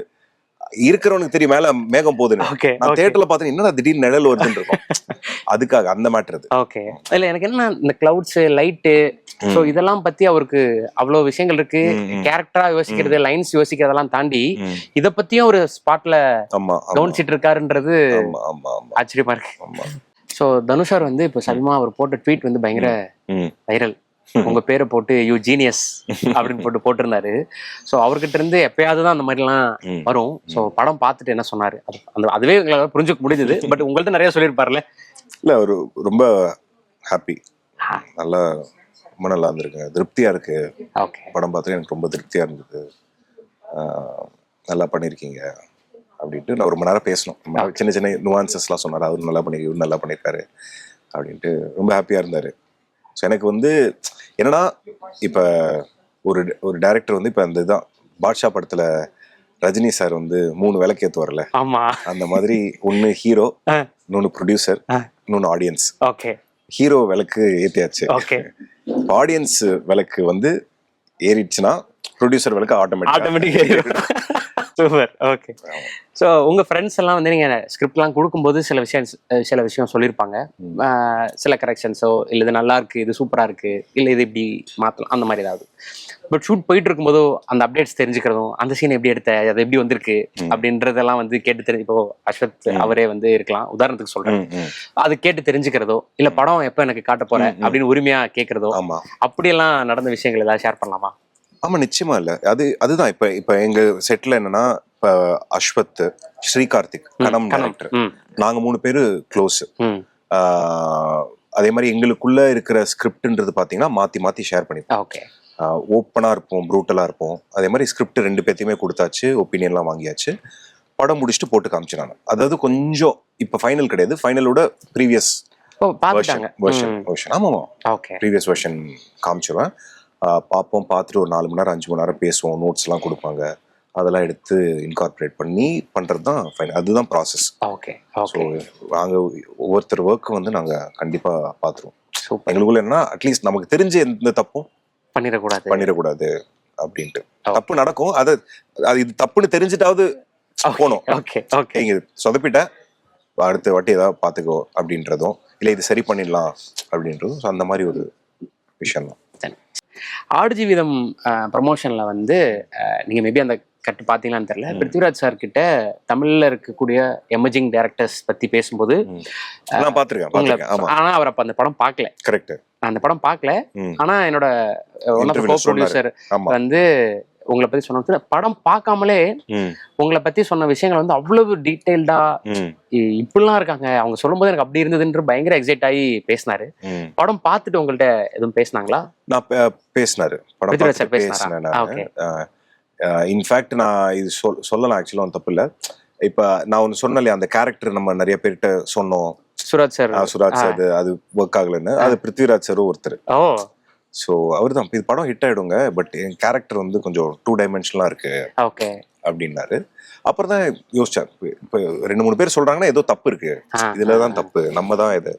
இருக்கிறவனுக்கு தெரியும் மேல மேகம் போகுதுன்னு, நான் தியேட்டர்ல பார்த்தேன் என்னடா திடீர்னு நிழல் வருதுன்னு இருக்கும், அதுக்காக அந்த மேட்டர் அது. ஓகே. இல்ல எனக்கு என்ன இந்த கிளவுட்ஸ், லைட்டு, சோ இதெல்லாம் பத்தி அவருக்கு அவ்வளவு விஷயங்கள் இருக்கு, கேரக்டரா யோசிக்கிறது, லைன்ஸ் யோசிக்கிறதெல்லாம் தாண்டி இத பத்தியும் ஒரு ஸ்பாட்ல கவனிச்சிட்டு இருக்காருன்றது ஆச்சரியமா இருக்கு. சோ தனுஷார் வந்து இப்ப சல்மா அவர் போட்ட ட்வீட் வந்து பயங்கர வைரல். உங்க பேரை போட்டு யூ ஜீனியஸ் அப்படின்னு போட்டிருந்தாரு. ஸோ அவர்கிட்ட இருந்து எப்பயாவது தான் அந்த மாதிரிலாம் வரும். ஸோ படம் பார்த்துட்டு என்ன சொன்னாரு, அந்த அதுவே எங்களால் புரிஞ்சுக்க முடிஞ்சது. பட் உங்கள்ட்ட நிறைய சொல்லியிருப்பார்ல. இல்லை, ஒரு ரொம்ப ஹாப்பி, நல்லா ரொம்ப நல்லா இருந்திருக்கு, திருப்தியா இருக்கு. படம் பார்த்துட்டு எனக்கு ரொம்ப திருப்தியா இருந்தது, நல்லா பண்ணியிருக்கீங்க அப்படின்ட்டு நான் ரொம்ப நேரம் பேசணும். சின்ன சின்ன நுவான்சஸ்லாம் சொன்னார், அவர் நல்லா பண்ணி இவர் நல்லா பண்ணியிருக்காரு அப்படின்ட்டு ரொம்ப ஹாப்பியா இருந்தாரு. ஸோ எனக்கு வந்து என்னன்னா, இப்போ ஒரு ஒரு டைரக்டர் வந்து இப்போ அந்த இதுதான் பாட்ஷா படத்துல ரஜினி சார் வந்து 3 விளக்கு ஏற்றுவார்ல, அந்த மாதிரி ஒன்று ஹீரோ, இன்னொன்று ப்ரொடியூசர், இன்னொன்று ஆடியன்ஸ். ஹீரோ விளக்கு ஏற்றியாச்சு, ஆடியன்ஸ் விளக்கு வந்து ஏறிடுச்சுன்னா ப்ரொடியூசர் விளக்கு ஆட்டோமேட்டிக். சூப்பர். ஓகே. ஸோ உங்க ஃப்ரெண்ட்ஸ் எல்லாம் வந்து நீங்க ஸ்கிரிப்ட்லாம் கொடுக்கும்போது சில விஷயம் சொல்லியிருப்பாங்க, சில கரெக்ஷன்ஸோ இல்லை இது நல்லா இருக்கு, இது சூப்பரா இருக்கு, இல்லை இது இப்படி மாற்றலாம், அந்த மாதிரி ஏதாவது. பட் ஷூட் போயிட்டு இருக்கும்போதோ அந்த அப்டேட்ஸ் தெரிஞ்சுக்கிறதும், அந்த சீன் எப்படி எடுத்த, அது எப்படி வந்திருக்கு அப்படின்றதெல்லாம் வந்து கேட்டு தெரிஞ்சு, இப்போ அஸ்வத் அவரே வந்து இருக்கலாம் உதாரணத்துக்கு சொல்றேன், அது கேட்டு தெரிஞ்சுக்கிறதோ, இல்ல படம் எப்போ எனக்கு காட்ட போறேன் அப்படின்னு உரிமையா கேட்கறதோ, அப்படியெல்லாம் நடந்த விஷயங்கள் ஏதாவது ஷேர் பண்ணலாமா? ஆமா, நிச்சயமா. இல்ல அதுதான் இப்ப எங்க செட்ல என்னன்னா, இப்ப அஸ்வத், ஸ்ரீகார்த்திக், கனம் டைரக்டர், நாங்க 3 பேரு க்ளோஸ். அதே மாதிரி எங்களுக்குள்ள இருக்கிற ஸ்கிரிப்ட்ன்றது பாத்தீங்கன்னா மாத்தி மாத்தி ஷேர் பண்ணிப்போம். ஓப்பனா இருப்போம், ப்ரூட்டலா இருப்போம். அதே மாதிரி ஸ்கிரிப்ட் 2 பேர்த்தையுமே கொடுத்தாச்சு, ஒப்பீனியன்லாம் வாங்கியாச்சு, படம் முடிச்சுட்டு போட்டு காமிச்சு நான். அதாவது கொஞ்சம் இப்ப ஃபைனல் கிடையாது, ஃபைனலோட ப்ரீவியஸ் வெர்ஷன். ஆமா, ப்ரீவியஸ் வெர்ஷன் காமிச்சிருவேன், பார்ப்போம். பார்த்துட்டு ஒரு 4 மணி நேரம் 5 மணி நேரம் பேசுவோம், நோட்ஸ் எல்லாம் கொடுப்பாங்க, அதெல்லாம் எடுத்து இன்கார்பரேட் பண்ணி பண்றது தான் ஃபைனல். அதுதான் ப்ராசஸ். ஸோ நாங்கள் ஒவ்வொருத்தர் ஒர்க்கு வந்து நாங்கள் கண்டிப்பா பார்த்துருவோம். எங்களுக்குள்ள என்ன, அட்லீஸ்ட் நமக்கு தெரிஞ்ச எந்த தப்பும் பண்ணிடக்கூடாது அப்படின்ட்டு. தப்பு நடக்கும், அது இது தப்புன்னு தெரிஞ்சுட்டாவது போனோம். நீங்க சொதப்பிட்ட அடுத்த வாட்டி ஏதாவது பார்த்துக்கோ அப்படின்றதும், இல்லை இது சரி பண்ணிடலாம் அப்படின்றதும், ஸோ அந்த மாதிரி ஒரு விஷயம் தான். ஆடு ஜீவிதம் ப்ரமோஷன்ல வந்து நீங்க மேபி அந்த கட்டு பாத்தீங்களான்னு தெரியல. பிருத்திவிராஜ் சார் கிட்ட தமிழ்ல இருக்கக்கூடிய எமர்ஜிங் டைரக்டர்ஸ் பத்தி பேசும்போது நான் பாத்திருக்கேன். ஆனா அவர் அப்ப அந்த படம் பார்க்கல. கரெக்ட். நான் அந்த படம் பார்க்கல. ஆனா என்னோட ப்ரொடியூசர் வந்து உங்களை பத்தி சொன்ன படம் பார்க்காமலே உங்களை பத்தி சொன்ன விஷயங்கள் வந்து அவ்வளவு டீடைல்டா இப்படிலாம் இருக்காங்க அவங்க சொல்லும் போது எனக்கு அப்படி இருந்ததுன்ற பயங்கர எக்ஸைட் ஆகி பேசினாரு. படம் பார்த்துட்டு உங்கள்ட்ட எதுவும் பேசினாங்களா? நான் பேசினாரு. இன்ஃபேக்ட் நான் இது சொல்லலாம், ஆக்சுவலா தப்பு இல்லை. இப்ப நான் ஒன்னு சொன்னேன், அந்த கேரக்டர் நம்ம நிறைய பேர்கிட்ட சொன்னோம். சுராஜ் சார் அது ஒர்க் ஆகலன்னு. அது பிருத்திவிராஜ் சாரும் ஒருத்தர். ஸோ அவர் தான் இது படம் ஹிட் ஆயிடுங்க, பட் என் கேரக்டர் வந்து கொஞ்சம் 2 டைமென்ஷனலா இருக்கு அப்படின்னாரு. அப்புறம் தான் யோசிச்சேன், இப்போ 2-3 பேர் சொல்றாங்கன்னா ஏதோ தப்பு இருக்கு, இதுலதான் தப்பு, நம்ம தான் இதை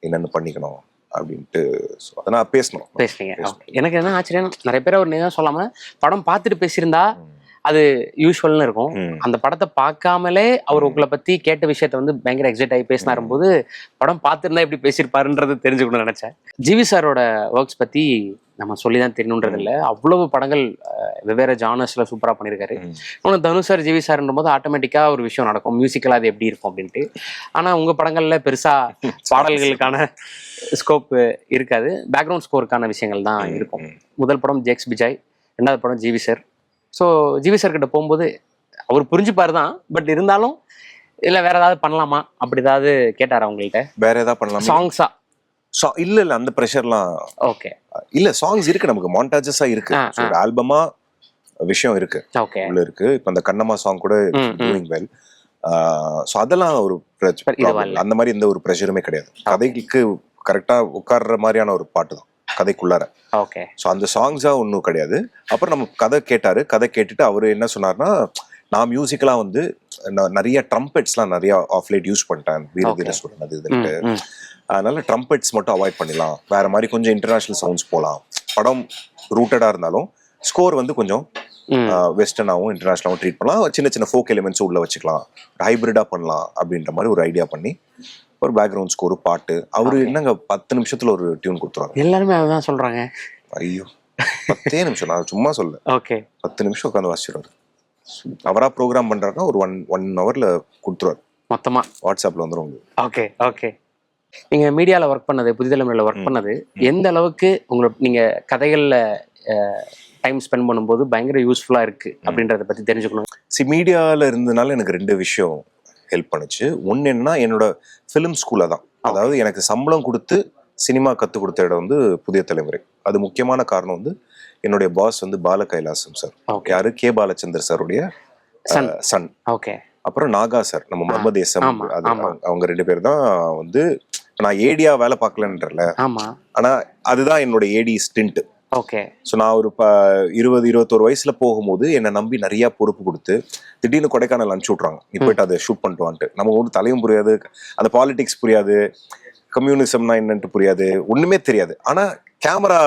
என்னென்னு பண்ணிக்கணும் அப்படின்ட்டு அதை நான் பேசினீங்க. எனக்கு என்ன ஆச்சரியம், நிறைய பேர் அவர் நேரம் சொல்லாம படம் பார்த்துட்டு பேசியிருந்தா அது யூஸ்வல்னு இருக்கும். அந்த படத்தை பார்க்காமலே அவர் உங்களை பத்தி கேட்ட விஷயத்த வந்து பயங்கர எக்ஸைட் ஆகி பேசினாரும் போது படம் பார்த்துருந்தா எப்படி பேசியிருப்பாருன்றது தெரிஞ்சுக்கணும்னு நினைச்சேன். ஜிவி சாரோட ஒர்க்ஸ் பத்தி நம்ம சொல்லிதான் தெரியணுன்றது இல்லை, அவ்வளவு படங்கள் வெவ்வேறு ஜானர்ஸ்ல சூப்பரா பண்ணியிருக்காரு. இன்னொன்று தனுஷ் சார் ஜிவி சார்ன்ற போது ஆட்டோமேட்டிக்கா ஒரு விஷயம் நடக்கும், மியூசிக்கலா அது எப்படி இருக்கும் அப்படின்ட்டு. ஆனா உங்க படங்கள்ல பெருசா பாடல்களுக்கான ஸ்கோப் இருக்காது, பேக்ரவுண்ட் ஸ்கோருக்கான விஷயங்கள் தான் இருக்கும். முதல் படம் ஜேக்ஸ் பிஜாய், 2வது படம் GV sir. So GV sir கிட்ட போகும்போது அவர் புரிஞ்சுப்பாரு தான், பட் இருந்தாலும் இல்ல வேற ஏதாவது பண்ணலாமா அப்படி ஏதாவது கேட்டாரா உங்கள்கிட்ட? வேற ஏதாவது பண்ணலாம் சாங்ஸா? இல்ல அந்த ப்ரெஷர்லாம் ஓகே இல்ல. சாங்ஸ் இருக்கு, நமக்கு மாண்டாஜஸா இருக்கு, ஒரு ஆல்பமா விஷயம் இருக்கு உள்ள இருக்கு. இப்ப அந்த கண்ணம்மா சாங் கூட டூயிங் வெல். ஸோ அதெல்லாம் ஒரு அந்த மாதிரி எந்த ஒரு ப்ரெஷருமே கிடையாது. கதைக்கு கரெக்டா உட்கார்ற மாதிரியான ஒரு பாட்டு தான் கதைக்குள்ளார. ஓகே. ஸோ அந்த சாங்ஸா ஒன்றும் கிடையாது. அப்புறம் நம்ம கதை கேட்டுட்டு அவரு என்ன சொன்னார்னா, நான் மியூசிக்கெல்லாம் வந்து நிறைய ட்ரம்பெட்ஸ்லாம் நிறைய ஆஃப்லைட் யூஸ் பண்ணிட்டேன் வீரதீரஸ்வரன் அது இதுன்ட்டு. அதனால ட்ரம்பெட்ஸ் மட்டும் அவாய்ட் பண்ணிடலாம், வேற மாதிரி கொஞ்சம் இன்டர்நேஷனல் சவுண்ட்ஸ் போகலாம். படம் ரூட்டடா இருந்தாலும் ஸ்கோர் வந்து கொஞ்சம் வெஸ்டர்னாகவும் இன்டர்நேஷனலாகவும் ட்ரீட் பண்ணலாம், சின்ன ஃபோக் எலிமெண்ட்ஸும் உள்ள வச்சுக்கலாம், ஹைபிரிடா பண்ணலாம் அப்படின்ற மாதிரி ஒரு ஐடியா பண்ணி ஒரு பேக்ரவுண்ட் ஸ்கோர் பாட்டு அவரு என்னங்க 10 நிமிஷத்துல ஒரு டியூன் கொடுத்துருவாங்க. எல்லாருமே அதான் சொல்றாங்க. ஐயோ 10 நிமிஷம், நான் சும்மா சொல்ல. ஓகே. 10 நிமிஷம் உட்காந்து வாசிச்சிடுவாரு. அவரா ப்ரோக்ராம் பண்றாருன்னா ஒரு 1 ஹவர்ல கொடுத்துருவாரு மொத்தமா, வாட்ஸ்அப்ல வந்துடும். Okay okay. நீங்க மீடியால ஒர்க் பண்ணது, புதிய தலைமுறையில ஒர்க் பண்ணது எந்த அளவுக்கு உங்களுக்கு நீங்க கதைகள்ல டைம் ஸ்பெண்ட் பண்ணும்போது பயங்கர யூஸ்ஃபுல்லா இருக்கு அப்படின்றத பத்தி தெரிஞ்சுக்கணும். மீடியால இருந்ததுனால எனக்கு 2 விஷயம் ஹெல்ப் பண்ணுச்சு. ஒன்னு என்னன்னா, என்னோட ஃபிலிம் ஸ்கூல்ல தான், அதாவது எனக்கு சம்பளம் கொடுத்து சினிமா கற்றுக் கொடுத்த இடம் வந்து புதிய தலைமுறை. அது முக்கியமான காரணம் வந்து என்னுடைய பாஸ் வந்து பால கைலாசம் சார், யாரு கே பாலச்சந்தர் சாருடைய சன். ஓகே. அப்புறம் நாகா சார், நம்ம மர்மதேசம், அவங்க 2 பேர் தான் வந்து, நான் ஏடியா வேலை பார்க்கலன்றல, ஆனா அதுதான் என்னோட ஏடி ஸ்டிண்ட். ஓகே. ஸோ நான் ஒரு 20-21 வயசுல போகும்போது என்னை நம்பி நிறைய பொறுப்பு கொடுத்து திடீர்னு கொடைக்கானல் அனுப்பிச்சு விட்றாங்க, நீ போயிட்டு அதை ஷூட் பண்ணிட்டு வான்ட்டு. நமக்கு ஒன்றும் தலையும் புரியாது, அந்த பாலிடிக்ஸ் புரியாது, கம்யூனிசம்னா என்னன்ட்டு புரியாது, ஒண்ணுமே தெரியாது. ஆனா கேமரா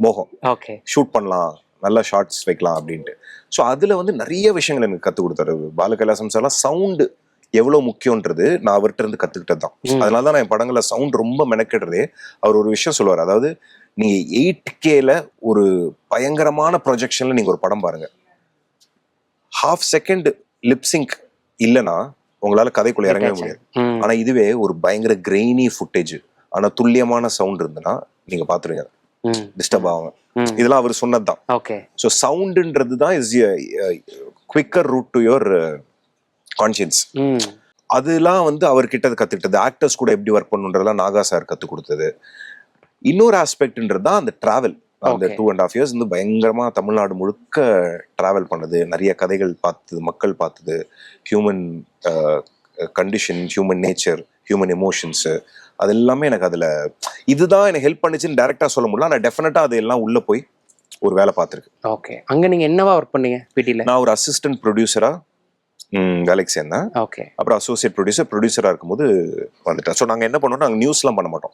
மோகம், ஓகே ஷூட் பண்ணலாம், நல்ல ஷார்ட்ஸ் வைக்கலாம் அப்படின்ட்டு. ஸோ அதுல வந்து நிறைய விஷயங்கள் எனக்கு கற்றுக் கொடுத்தாரு பால கைலாசம் சார்லாம். சவுண்டு எவ்வளவு முக்கியன்றது நான் அவர்கிட்ட இருந்து கத்துக்கிட்டது தான். அதனாலதான் நான் என் படங்கள்ல சவுண்ட் ரொம்ப மெனக்கிடுறதே. அவர் ஒரு விஷயம் சொல்லுவார், அதாவது நீங்க 8Kல ஒரு பயங்கரமான ப்ரொஜெக்ஷன்ல நீங்க ஒரு படம் பாருங்க, 1/2 செகண்ட் லிப்சிங்க் இல்லைன்னா உங்களால கதைக்குள்ள இறங்கவே முடியாது. ஆனா இதுவே ஒரு பயங்கர கிரெய்னி ஃபுட்டேஜ் ஆனா துல்லியமான சவுண்ட் இருந்துன்னா நீங்க பாத்துருங்க, டிஸ்டர்ப் ஆகும். இதெல்லாம் அவர் சொன்னதுதான். ஸோ சவுண்டுன்றது தான் is quicker route to your conscience. அதெல்லாம் வந்து அவர்கிட்ட கத்துக்கிட்டது. ஆக்டர்ஸ் கூட எப்படி ஒர்க் பண்ணுன்றதெல்லாம் நாகா சார் கத்து கொடுத்தது. இன்னொரு ஆஸ்பெக்ட்ன்றது தான் அந்த டிராவல். அந்த 2.5 இயர்ஸ் வந்து பயங்கரமா தமிழ்நாடு முழுக்க டிராவல் பண்ணது, நிறைய கதைகள் பார்த்தது, மக்கள் பார்த்தது, human condition, human nature, human emotions, அது எல்லாமே எனக்கு அதுல இதுதான் எனக்கு ஹெல்ப் பண்ணுச்சுன்னு டைரக்டா சொல்ல முடியல. ஆனா டெஃபினட்டா அது எல்லாம் உள்ள போய் ஒரு வேலை பார்த்துருக்கு. ஓகே. அங்க நீங்க என்னவா ஒர்க் பண்ணீங்க பிடில? நான் ஒரு அசிஸ்டன்ட் ப்ரொடியூசரா வேலைக்கு சேர்ந்தேன். அப்புறம் அசோசியேட் ப்ரொடியூசரா இருக்கும்போது வந்துட்டேன். ஸோ நாங்க என்ன பண்ணுவோம், நாங்க நியூஸ்லாம் பண்ண மாட்டோம்,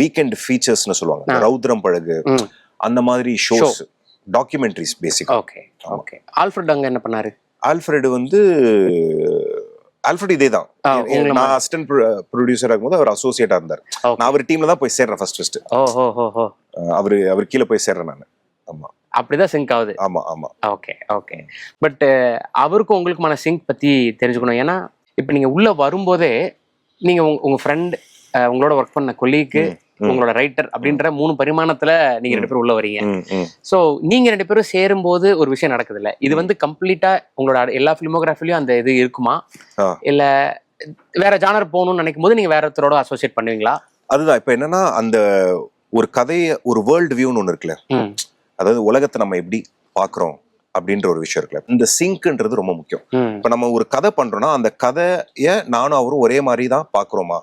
வீக்கெண்ட் ஃபீச்சர்ஸ்னு சொல்லுவாங்க, ரவுத்ரம் பழகு அந்த மாதிரி ஷோஸ், டாக்குமெண்ட்ரிஸ் பேசிக்கா. ஓகே. ஆல்ஃபிரட் அங்க என்ன பண்ணாரு? ஆல்ஃபிரட் வந்து ஆல்ஃபிரட் இதே தான். நான் அசிஸ்டன்ட் ப்ரொடியூசரா இருக்கும்போது அவர் அசோசியேட்டா இருந்தார். நான் அவர் டீம்ல தான் போய் சேர்றேன் ஃபர்ஸ்ட். அவர் கீழே போய் சேர்றேன் நான். ஆமா. அப்படிதான் சிங்க் ஆகுது. ஆமா ஆமா. Okay okay. பட் அவருக்கும் உங்களுக்குமான சிங்க் பத்தி தெரிஞ்சுக்கணும். ஏன்னா இப்ப நீங்க உள்ள வரும்போதே நீங்க உங்க ஃப்ரெண்ட், உங்களோட ஒர்க் பண்ண கொலீக்கு, உங்களோட ரைட்டர் அப்படின்ற 3 பரிமாணத்துல நீங்க 2 பேரும் உள்ள வரீங்க. சோ நீங்க 2 பேரும் சேரும்போது ஒரு விஷயம் நடக்குது இல்ல, இது வந்து கம்ப்ளீட்டா உங்களோட எல்லா பிலிமோகிராஃபிலயும் அந்த இது இருக்குமா, இல்ல வேற ஜானர் போகணும்னு நினைக்கும் போது நீங்க வேற ஒருத்தரோட அசோசியேட் பண்ணுவீங்களா? அதுதான் இப்ப என்னன்னா, அந்த ஒரு கதைய ஒரு வேர்ல்டு வியூன்னு ஒண்ணு இருக்குல்ல, அதாவது உலகத்தை நம்ம எப்படி பாக்குறோம் அப்படின்ற ஒரு விஷயம் இருக்குல்ல, இந்த சிங்க்ன்றது ரொம்ப முக்கியம். இப்ப நம்ம ஒரு கதை பண்றோம்னா அந்த கதைய நானும் அவரும் ஒரே மாதிரி தான் பாக்குறோமா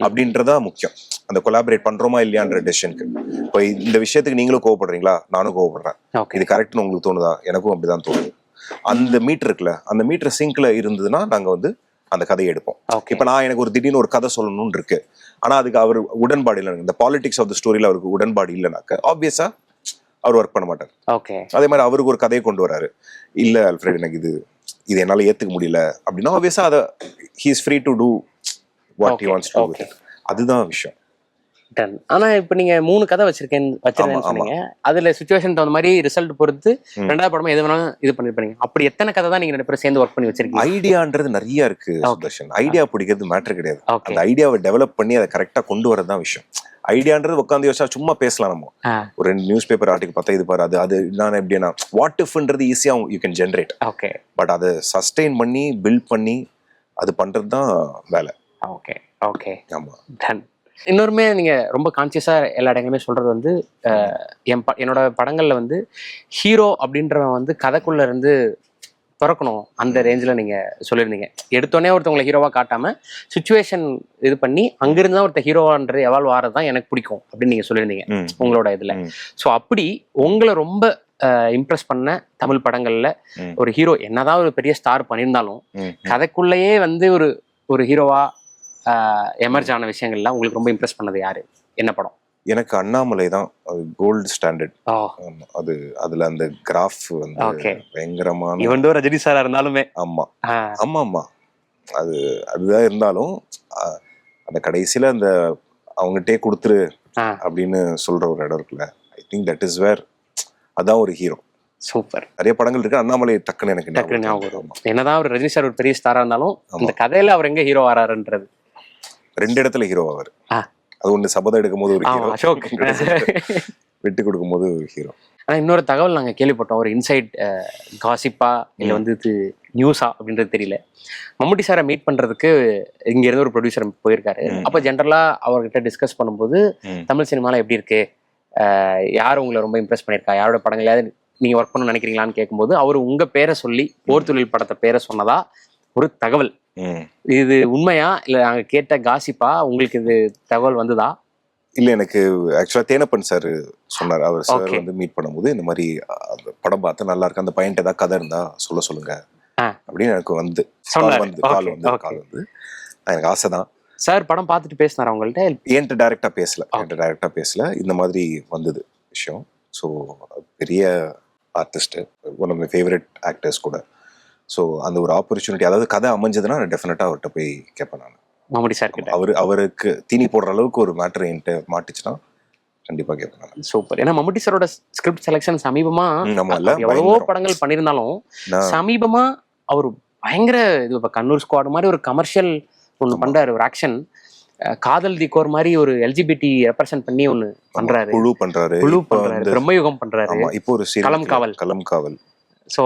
அப்படின்றதா முக்கியம். அந்த கொலாபரேட் பண்றோமா இல்லையான்ற டெசிஷனுக்கு. இப்ப இந்த விஷயத்துக்கு நீங்களும் கோவப்படுறீங்களா, நானும் கோவப்படுறேன், இது கரெக்ட்னு உங்களுக்கு தோணுதா, எனக்கும் அப்படிதான் தோணுது. அந்த மீட்டர் இருக்குல்ல, அந்த மீட்டர் சிங்க்ல இருந்ததுன்னா நாங்க வந்து அந்த கதையை எடுப்போம். இப்ப நான் எனக்கு ஒரு திடீர்னு ஒரு கதை சொல்லணும்னு இருக்கு, ஆனா அதுக்கு அவர் உடன்பாடு இல்லை, இந்த பாலிடிக்ஸ் ஆஃப் த ஸ்டோரியில அவருக்கு உடன்பாடு இல்லைனாக்க ஆப்வியஸா அவர் ஒர்க் பண்ண மாட்டார். அதே மாதிரி அவருக்கு ஒரு கதையை கொண்டு வராரு, இல்ல அல்ஃபிரட் எனக்கு இது என்னால ஏத்துக்க முடியல அப்படின்னா ஆப்வியஸா அதை he is free to do what he wants to do with it. அதுதான் விஷயம். ஆனா இப்ப நீங்க 3 கதை வச்சிருக்கேன்னு சொன்னீங்க. அதுல சிச்சுவேஷன் தகுந்த மாதிரி ரிசல்ட் பொறுத்து 2வது படமா எது வேணாலும் இது பண்ணிருப்பீங்க. அப்படி எத்தனை கதை தான் நீங்க 2 பேரும் சேர்ந்து ஒர்க் பண்ணி வச்சிருக்கீங்க? ஐடியான்றது நிறைய இருக்கு சுதர்ஷன். ஐடியா பிடிக்கிறது மேட்டர் கிடையாது. அந்த ஐடியாவை டெவலப் பண்ணி அதை கரெக்டா கொண்டு வரதான் விஷயம். ஐடியான்றது உட்காந்து யோசிச்சா சும்மா பேசலாம். நம்ம ஒரு 2 நியூஸ் பேப்பர் ஆர்டிகல் பார்த்தா இது பாரு, அது நான் எப்படின்னா வாட் இஃப்ன்றது ஈஸியா யூ கேன் ஜென்ரேட். பட் அதை சஸ்டெயின் பண்ணி பில்ட் பண்ணி அது பண்றது தான் வேலை. Okay okay. ஆமா. இன்னொருமே நீங்க ரொம்ப கான்சியஸா எல்லா இடங்களுமே சொல்றது வந்து, என்னோட படங்கள்ல வந்து ஹீரோ அப்படின்றவன் வந்து கதைக்குள்ள இருந்து பிறக்கணும் அந்த ரேஞ்சில் நீங்க சொல்லியிருந்தீங்க. எடுத்தோடனே ஒருத்தவங்களை ஹீரோவா காட்டாம சிச்சுவேஷன் இது பண்ணி அங்கிருந்து தான் ஒருத்தர் ஹீரோவான்றது எவால்வ் ஆறது தான் எனக்கு பிடிக்கும் அப்படின்னு நீங்க சொல்லியிருந்தீங்க உங்களோட இதுல. ஸோ அப்படி உங்களை ரொம்ப இம்ப்ரெஸ் பண்ண தமிழ் படங்கள்ல ஒரு ஹீரோ என்னதான் ஒரு பெரிய ஸ்டார் பண்ணியிருந்தாலும் கதைக்குள்ளேயே வந்து ஒரு ஹீரோவா எமர்ஜ் ஆன விஷயங்கள்லாம் உங்களுக்கு ரொம்ப இம்ப்ரெஸ் பண்ணது யாரு, என்ன படம்? எனக்கு அண்ணாமலை தான் கோல்டு ஸ்டாண்டர்ட். அது அதுல அந்த கிராஃப் வந்து பயங்கரமான, இவன் ரஜினி சாரா இருந்தாலுமே. ஆமா ஆமா ஆமா. அதுதான் இருந்தாலும் அந்த கடைசியில அந்த அவங்ககிட்டே கொடுத்துரு அப்படின்னு சொல்ற ஒரு இடம் இருக்குல்ல, I think that is where அதான் ஒரு ஹீரோ. சூப்பர். நிறைய படங்கள் இருக்கு, அண்ணாமலை டக்குன்னு எனக்கு ஞாபகம். என்னதான் ஒரு ரஜினி சார் ஒரு பெரிய ஸ்டாரா இருந்தாலும் அந்த கதையில அவர் எங்க ஹீரோ வராருன்றது 2 இடத்துல ஹீரோ ஆவார். அது ஒண்ணு சபதம் எடுக்கும் போது ஒரு ஹீரோ, அசோக் விட்டு கொடுக்கும் போது ஒரு ஹீரோ. ஆனா இன்னொரு தகவல் நாங்க கேள்விப்பட்டோம், ஒரு இன்சைட் காசிப்பா இல்ல வந்து நியூஸா அப்படின்றது தெரியல, மம்முட்டி சாரை மீட் பண்றதுக்கு இங்க இருந்து ஒரு ப்ரொடியூசர் போயிருக்காரு. அப்ப ஜென்ரலா அவர்கிட்ட டிஸ்கஸ் பண்ணும்போது தமிழ் சினிமால எப்படி இருக்கு, யார் உங்களை ரொம்ப இம்ப்ரெஸ் பண்ணிருக்கா, யாரோட படங்களையாவது நீங்க ஒர்க் பண்ண நினைக்கிறீங்களான்னு கேட்கும்போது அவர் உங்க பேரை சொல்லி போர் தொழில் படத்தை பேரை சொன்னதா ஒரு தகவல். இது உண்மையா இல்ல நாங்க கேட்ட காசிப்பா, உங்களுக்கு இது தகவல் வந்ததா? இல்ல, எனக்கு ஆக்சுவலா தேனப்பன் சார் சொன்னார். அவர் சார் வந்து மீட் பண்ணும்போது இந்த மாதிரி படம் பார்த்து நல்லா இருக்கு, அந்த பையன் ஏதாவது கதை இருந்தா சொல்லுங்க அப்படின்னு எனக்கு வந்து கால் வந்து எனக்கு ஆசைதான். சார் படம் பார்த்துட்டு பேசினார் அவங்கள்ட்ட? என்கிட்ட டைரக்டா பேசல, இந்த மாதிரி வந்தது விஷயம். ஸோ பெரிய artist, one of my favourite actors கூட. ஸோ அந்த ஒரு ஆப்பர்ச்சுனிட்டி, அதாவது கதை அமைஞ்சதுன்னா நான் டெஃபினட்டா அவர்கிட்ட போய் கேட்பேன். நான் மம்முட்டி சார் கிட்ட அவருக்கு தீனி போடுற அளவுக்கு ஒரு மேட்டர் என்கிட்ட மாட்டுச்சுன்னா கண்டிப்பா கேட்பேன். சூப்பர். ஏன்னா மம்முட்டி சாரோட ஸ்கிரிப்ட் செலெக்ஷன் சமீபமா எவ்வளவோ படங்கள் பண்ணியிருந்தாலும் சமீபமா அவர் பயங்கர இது, இப்ப கண்ணூர் ஸ்குவாட் மாதிரி ஒரு கமர்ஷியல் ஒண்ணு பண்றாரு, ஒரு ஆக்ஷன் காதல் திகோர் மாதிரி ஒரு எல்ஜிபிடி ரெப்ரசென்ட் பண்ணி ஒண்ணு பண்றாரு, குழு பண்றாரு, பிரம்மயுகம் பண்றாரு, இப்போ ஒரு களம் காவல். சோ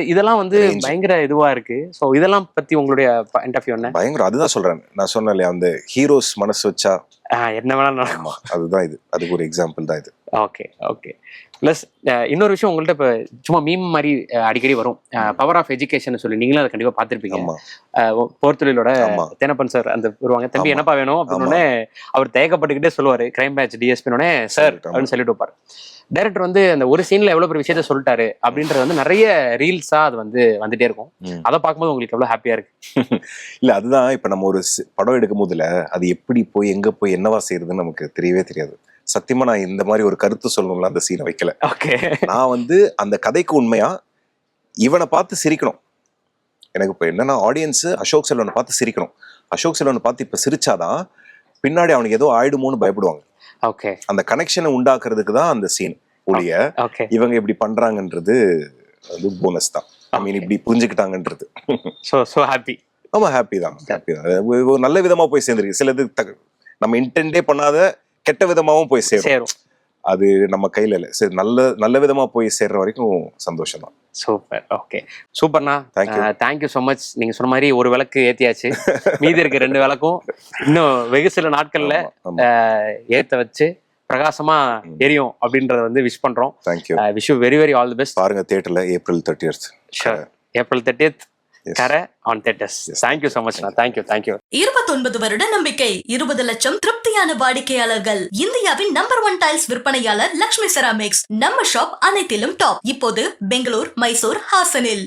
இதெல்லாம் வந்து பயங்கர இதுவா இருக்கு. சோ இதெல்லாம் பத்தி உங்களுடைய பாயிண்ட் ஆஃப் வியூ என்ன? பயங்கர, அதுதான் சொல்றேன், நான் சொன்னேன் இல்லையா, அந்த ஹீரோஸ் மனசு வச்சா என்ன வேணாலும் நடக்கும். அதுதான் இது, அதுக்கு ஒரு எக்ஸாம்பிள் தான் இது. Okay okay. பிளஸ் இன்னொரு விஷயம் உங்கள்ட்ட இப்ப சும்மா மீம் மாதிரி அடிக்கடி வரும், பவர் ஆஃப் எஜுகேஷன் சொல்லி, நீங்களும் அதை கண்டிப்பா பார்த்திருப்பீங்க. போர் தொழிலோட தேனப்பன் சார் அந்த வருவாங்க, தம்பி என்னப்பா வேணும் அப்படின்னு அவர் தயக்கப்பட்டுக்கிட்டே சொல்லுவாரு, கிரைம் பேட்ச் டிஎஸ்பினோடனே சார் அப்படின்னு சொல்லிட்டு வைப்பாரு. டைரக்டர் வந்து அந்த ஒரு சீன்ல எவ்வளவு பெரிய விஷயத்த சொல்லிட்டாரு அப்படின்றது வந்து நிறைய ரீல்ஸா அது வந்துட்டே இருக்கும். அதை பார்க்கும்போது உங்களுக்கு எவ்வளவு ஹாப்பியா இருக்கு? இல்ல, அதுதான் இப்ப நம்ம ஒரு படம் எடுக்கும் போதுல அது எப்படி போய் எங்க போய் என்னவா செய்யறதுன்னு நமக்கு தெரியவே தெரியாது. சத்தியமா நான் இந்த மாதிரி ஒரு கருத்து சொல்லணும்ல அந்த சீனை வைக்கல. நான் வந்து அந்த கதைக்கு உண்மையா இவனை பார்த்து சிரிக்கணும். எனக்கு இப்ப என்னன்னா, ஆடியன்ஸ் அசோக் செல்வனை பார்த்து சிரிக்கணும். அசோக் செல்வனை பார்த்து இப்ப சிரிச்சாதான் பின்னாடி அவனுக்கு ஏதோ ஆயிடுமோன்னு பயப்படுவாங்க. அந்த கனெக்ஷனை உண்டாக்குறதுக்கு தான் அந்த சீன். ஒழிய ஓகே இவங்க இப்படி பண்றாங்கன்றது அது போனஸ் தான். ஐ மீன் இப்படி புரிஞ்சுக்கிட்டாங்கன்றது. So happy. ஆமா, ஹாப்பி தான். ஒரு நல்ல விதமா போய் சேர்ந்துருக்கு. சிலது நம்ம இன்டென்டே பண்ணாத கெட்ட விதமாவும் போய் சேரும். அது நம்ம கையில இல்ல. சரி, நல்ல விதமா போய் சேர்ற வரைக்கும் சந்தோஷம் தான். சூப்பர். ஓகே, சூப்பர்ண்ணா. Thank you so much. நீங்க சொன்ன மாதிரி ஒரு விளக்கு ஏத்தியாச்சு, மீதி இருக்க 2 விளக்கும் இன்னும் வெகு சில நாட்கள்ல ஏத்த வச்சு பிரகாசமா எரியும் அப்படின்றத வந்து விஷ் பண்றோம். Thank you. Wish you very very all the best. பாருங்க தியேட்டர்ல April 30th. Sure, April 30th கரை on theatres. Thank you so much. Thank you. 29 வருட நம்பிக்கை, 20 லட்சம் திருப்தியான வாடிக்கையாளர்கள். இந்தியாவின் நம்பர் 1 டைல்ஸ் விற்பனையாளர் லக்ஷ்மி செராமிக்ஸ். நம்ம ஷாப் அனைத்திலும் டாப். இப்போது பெங்களூர், மைசூர், ஹாசனில்.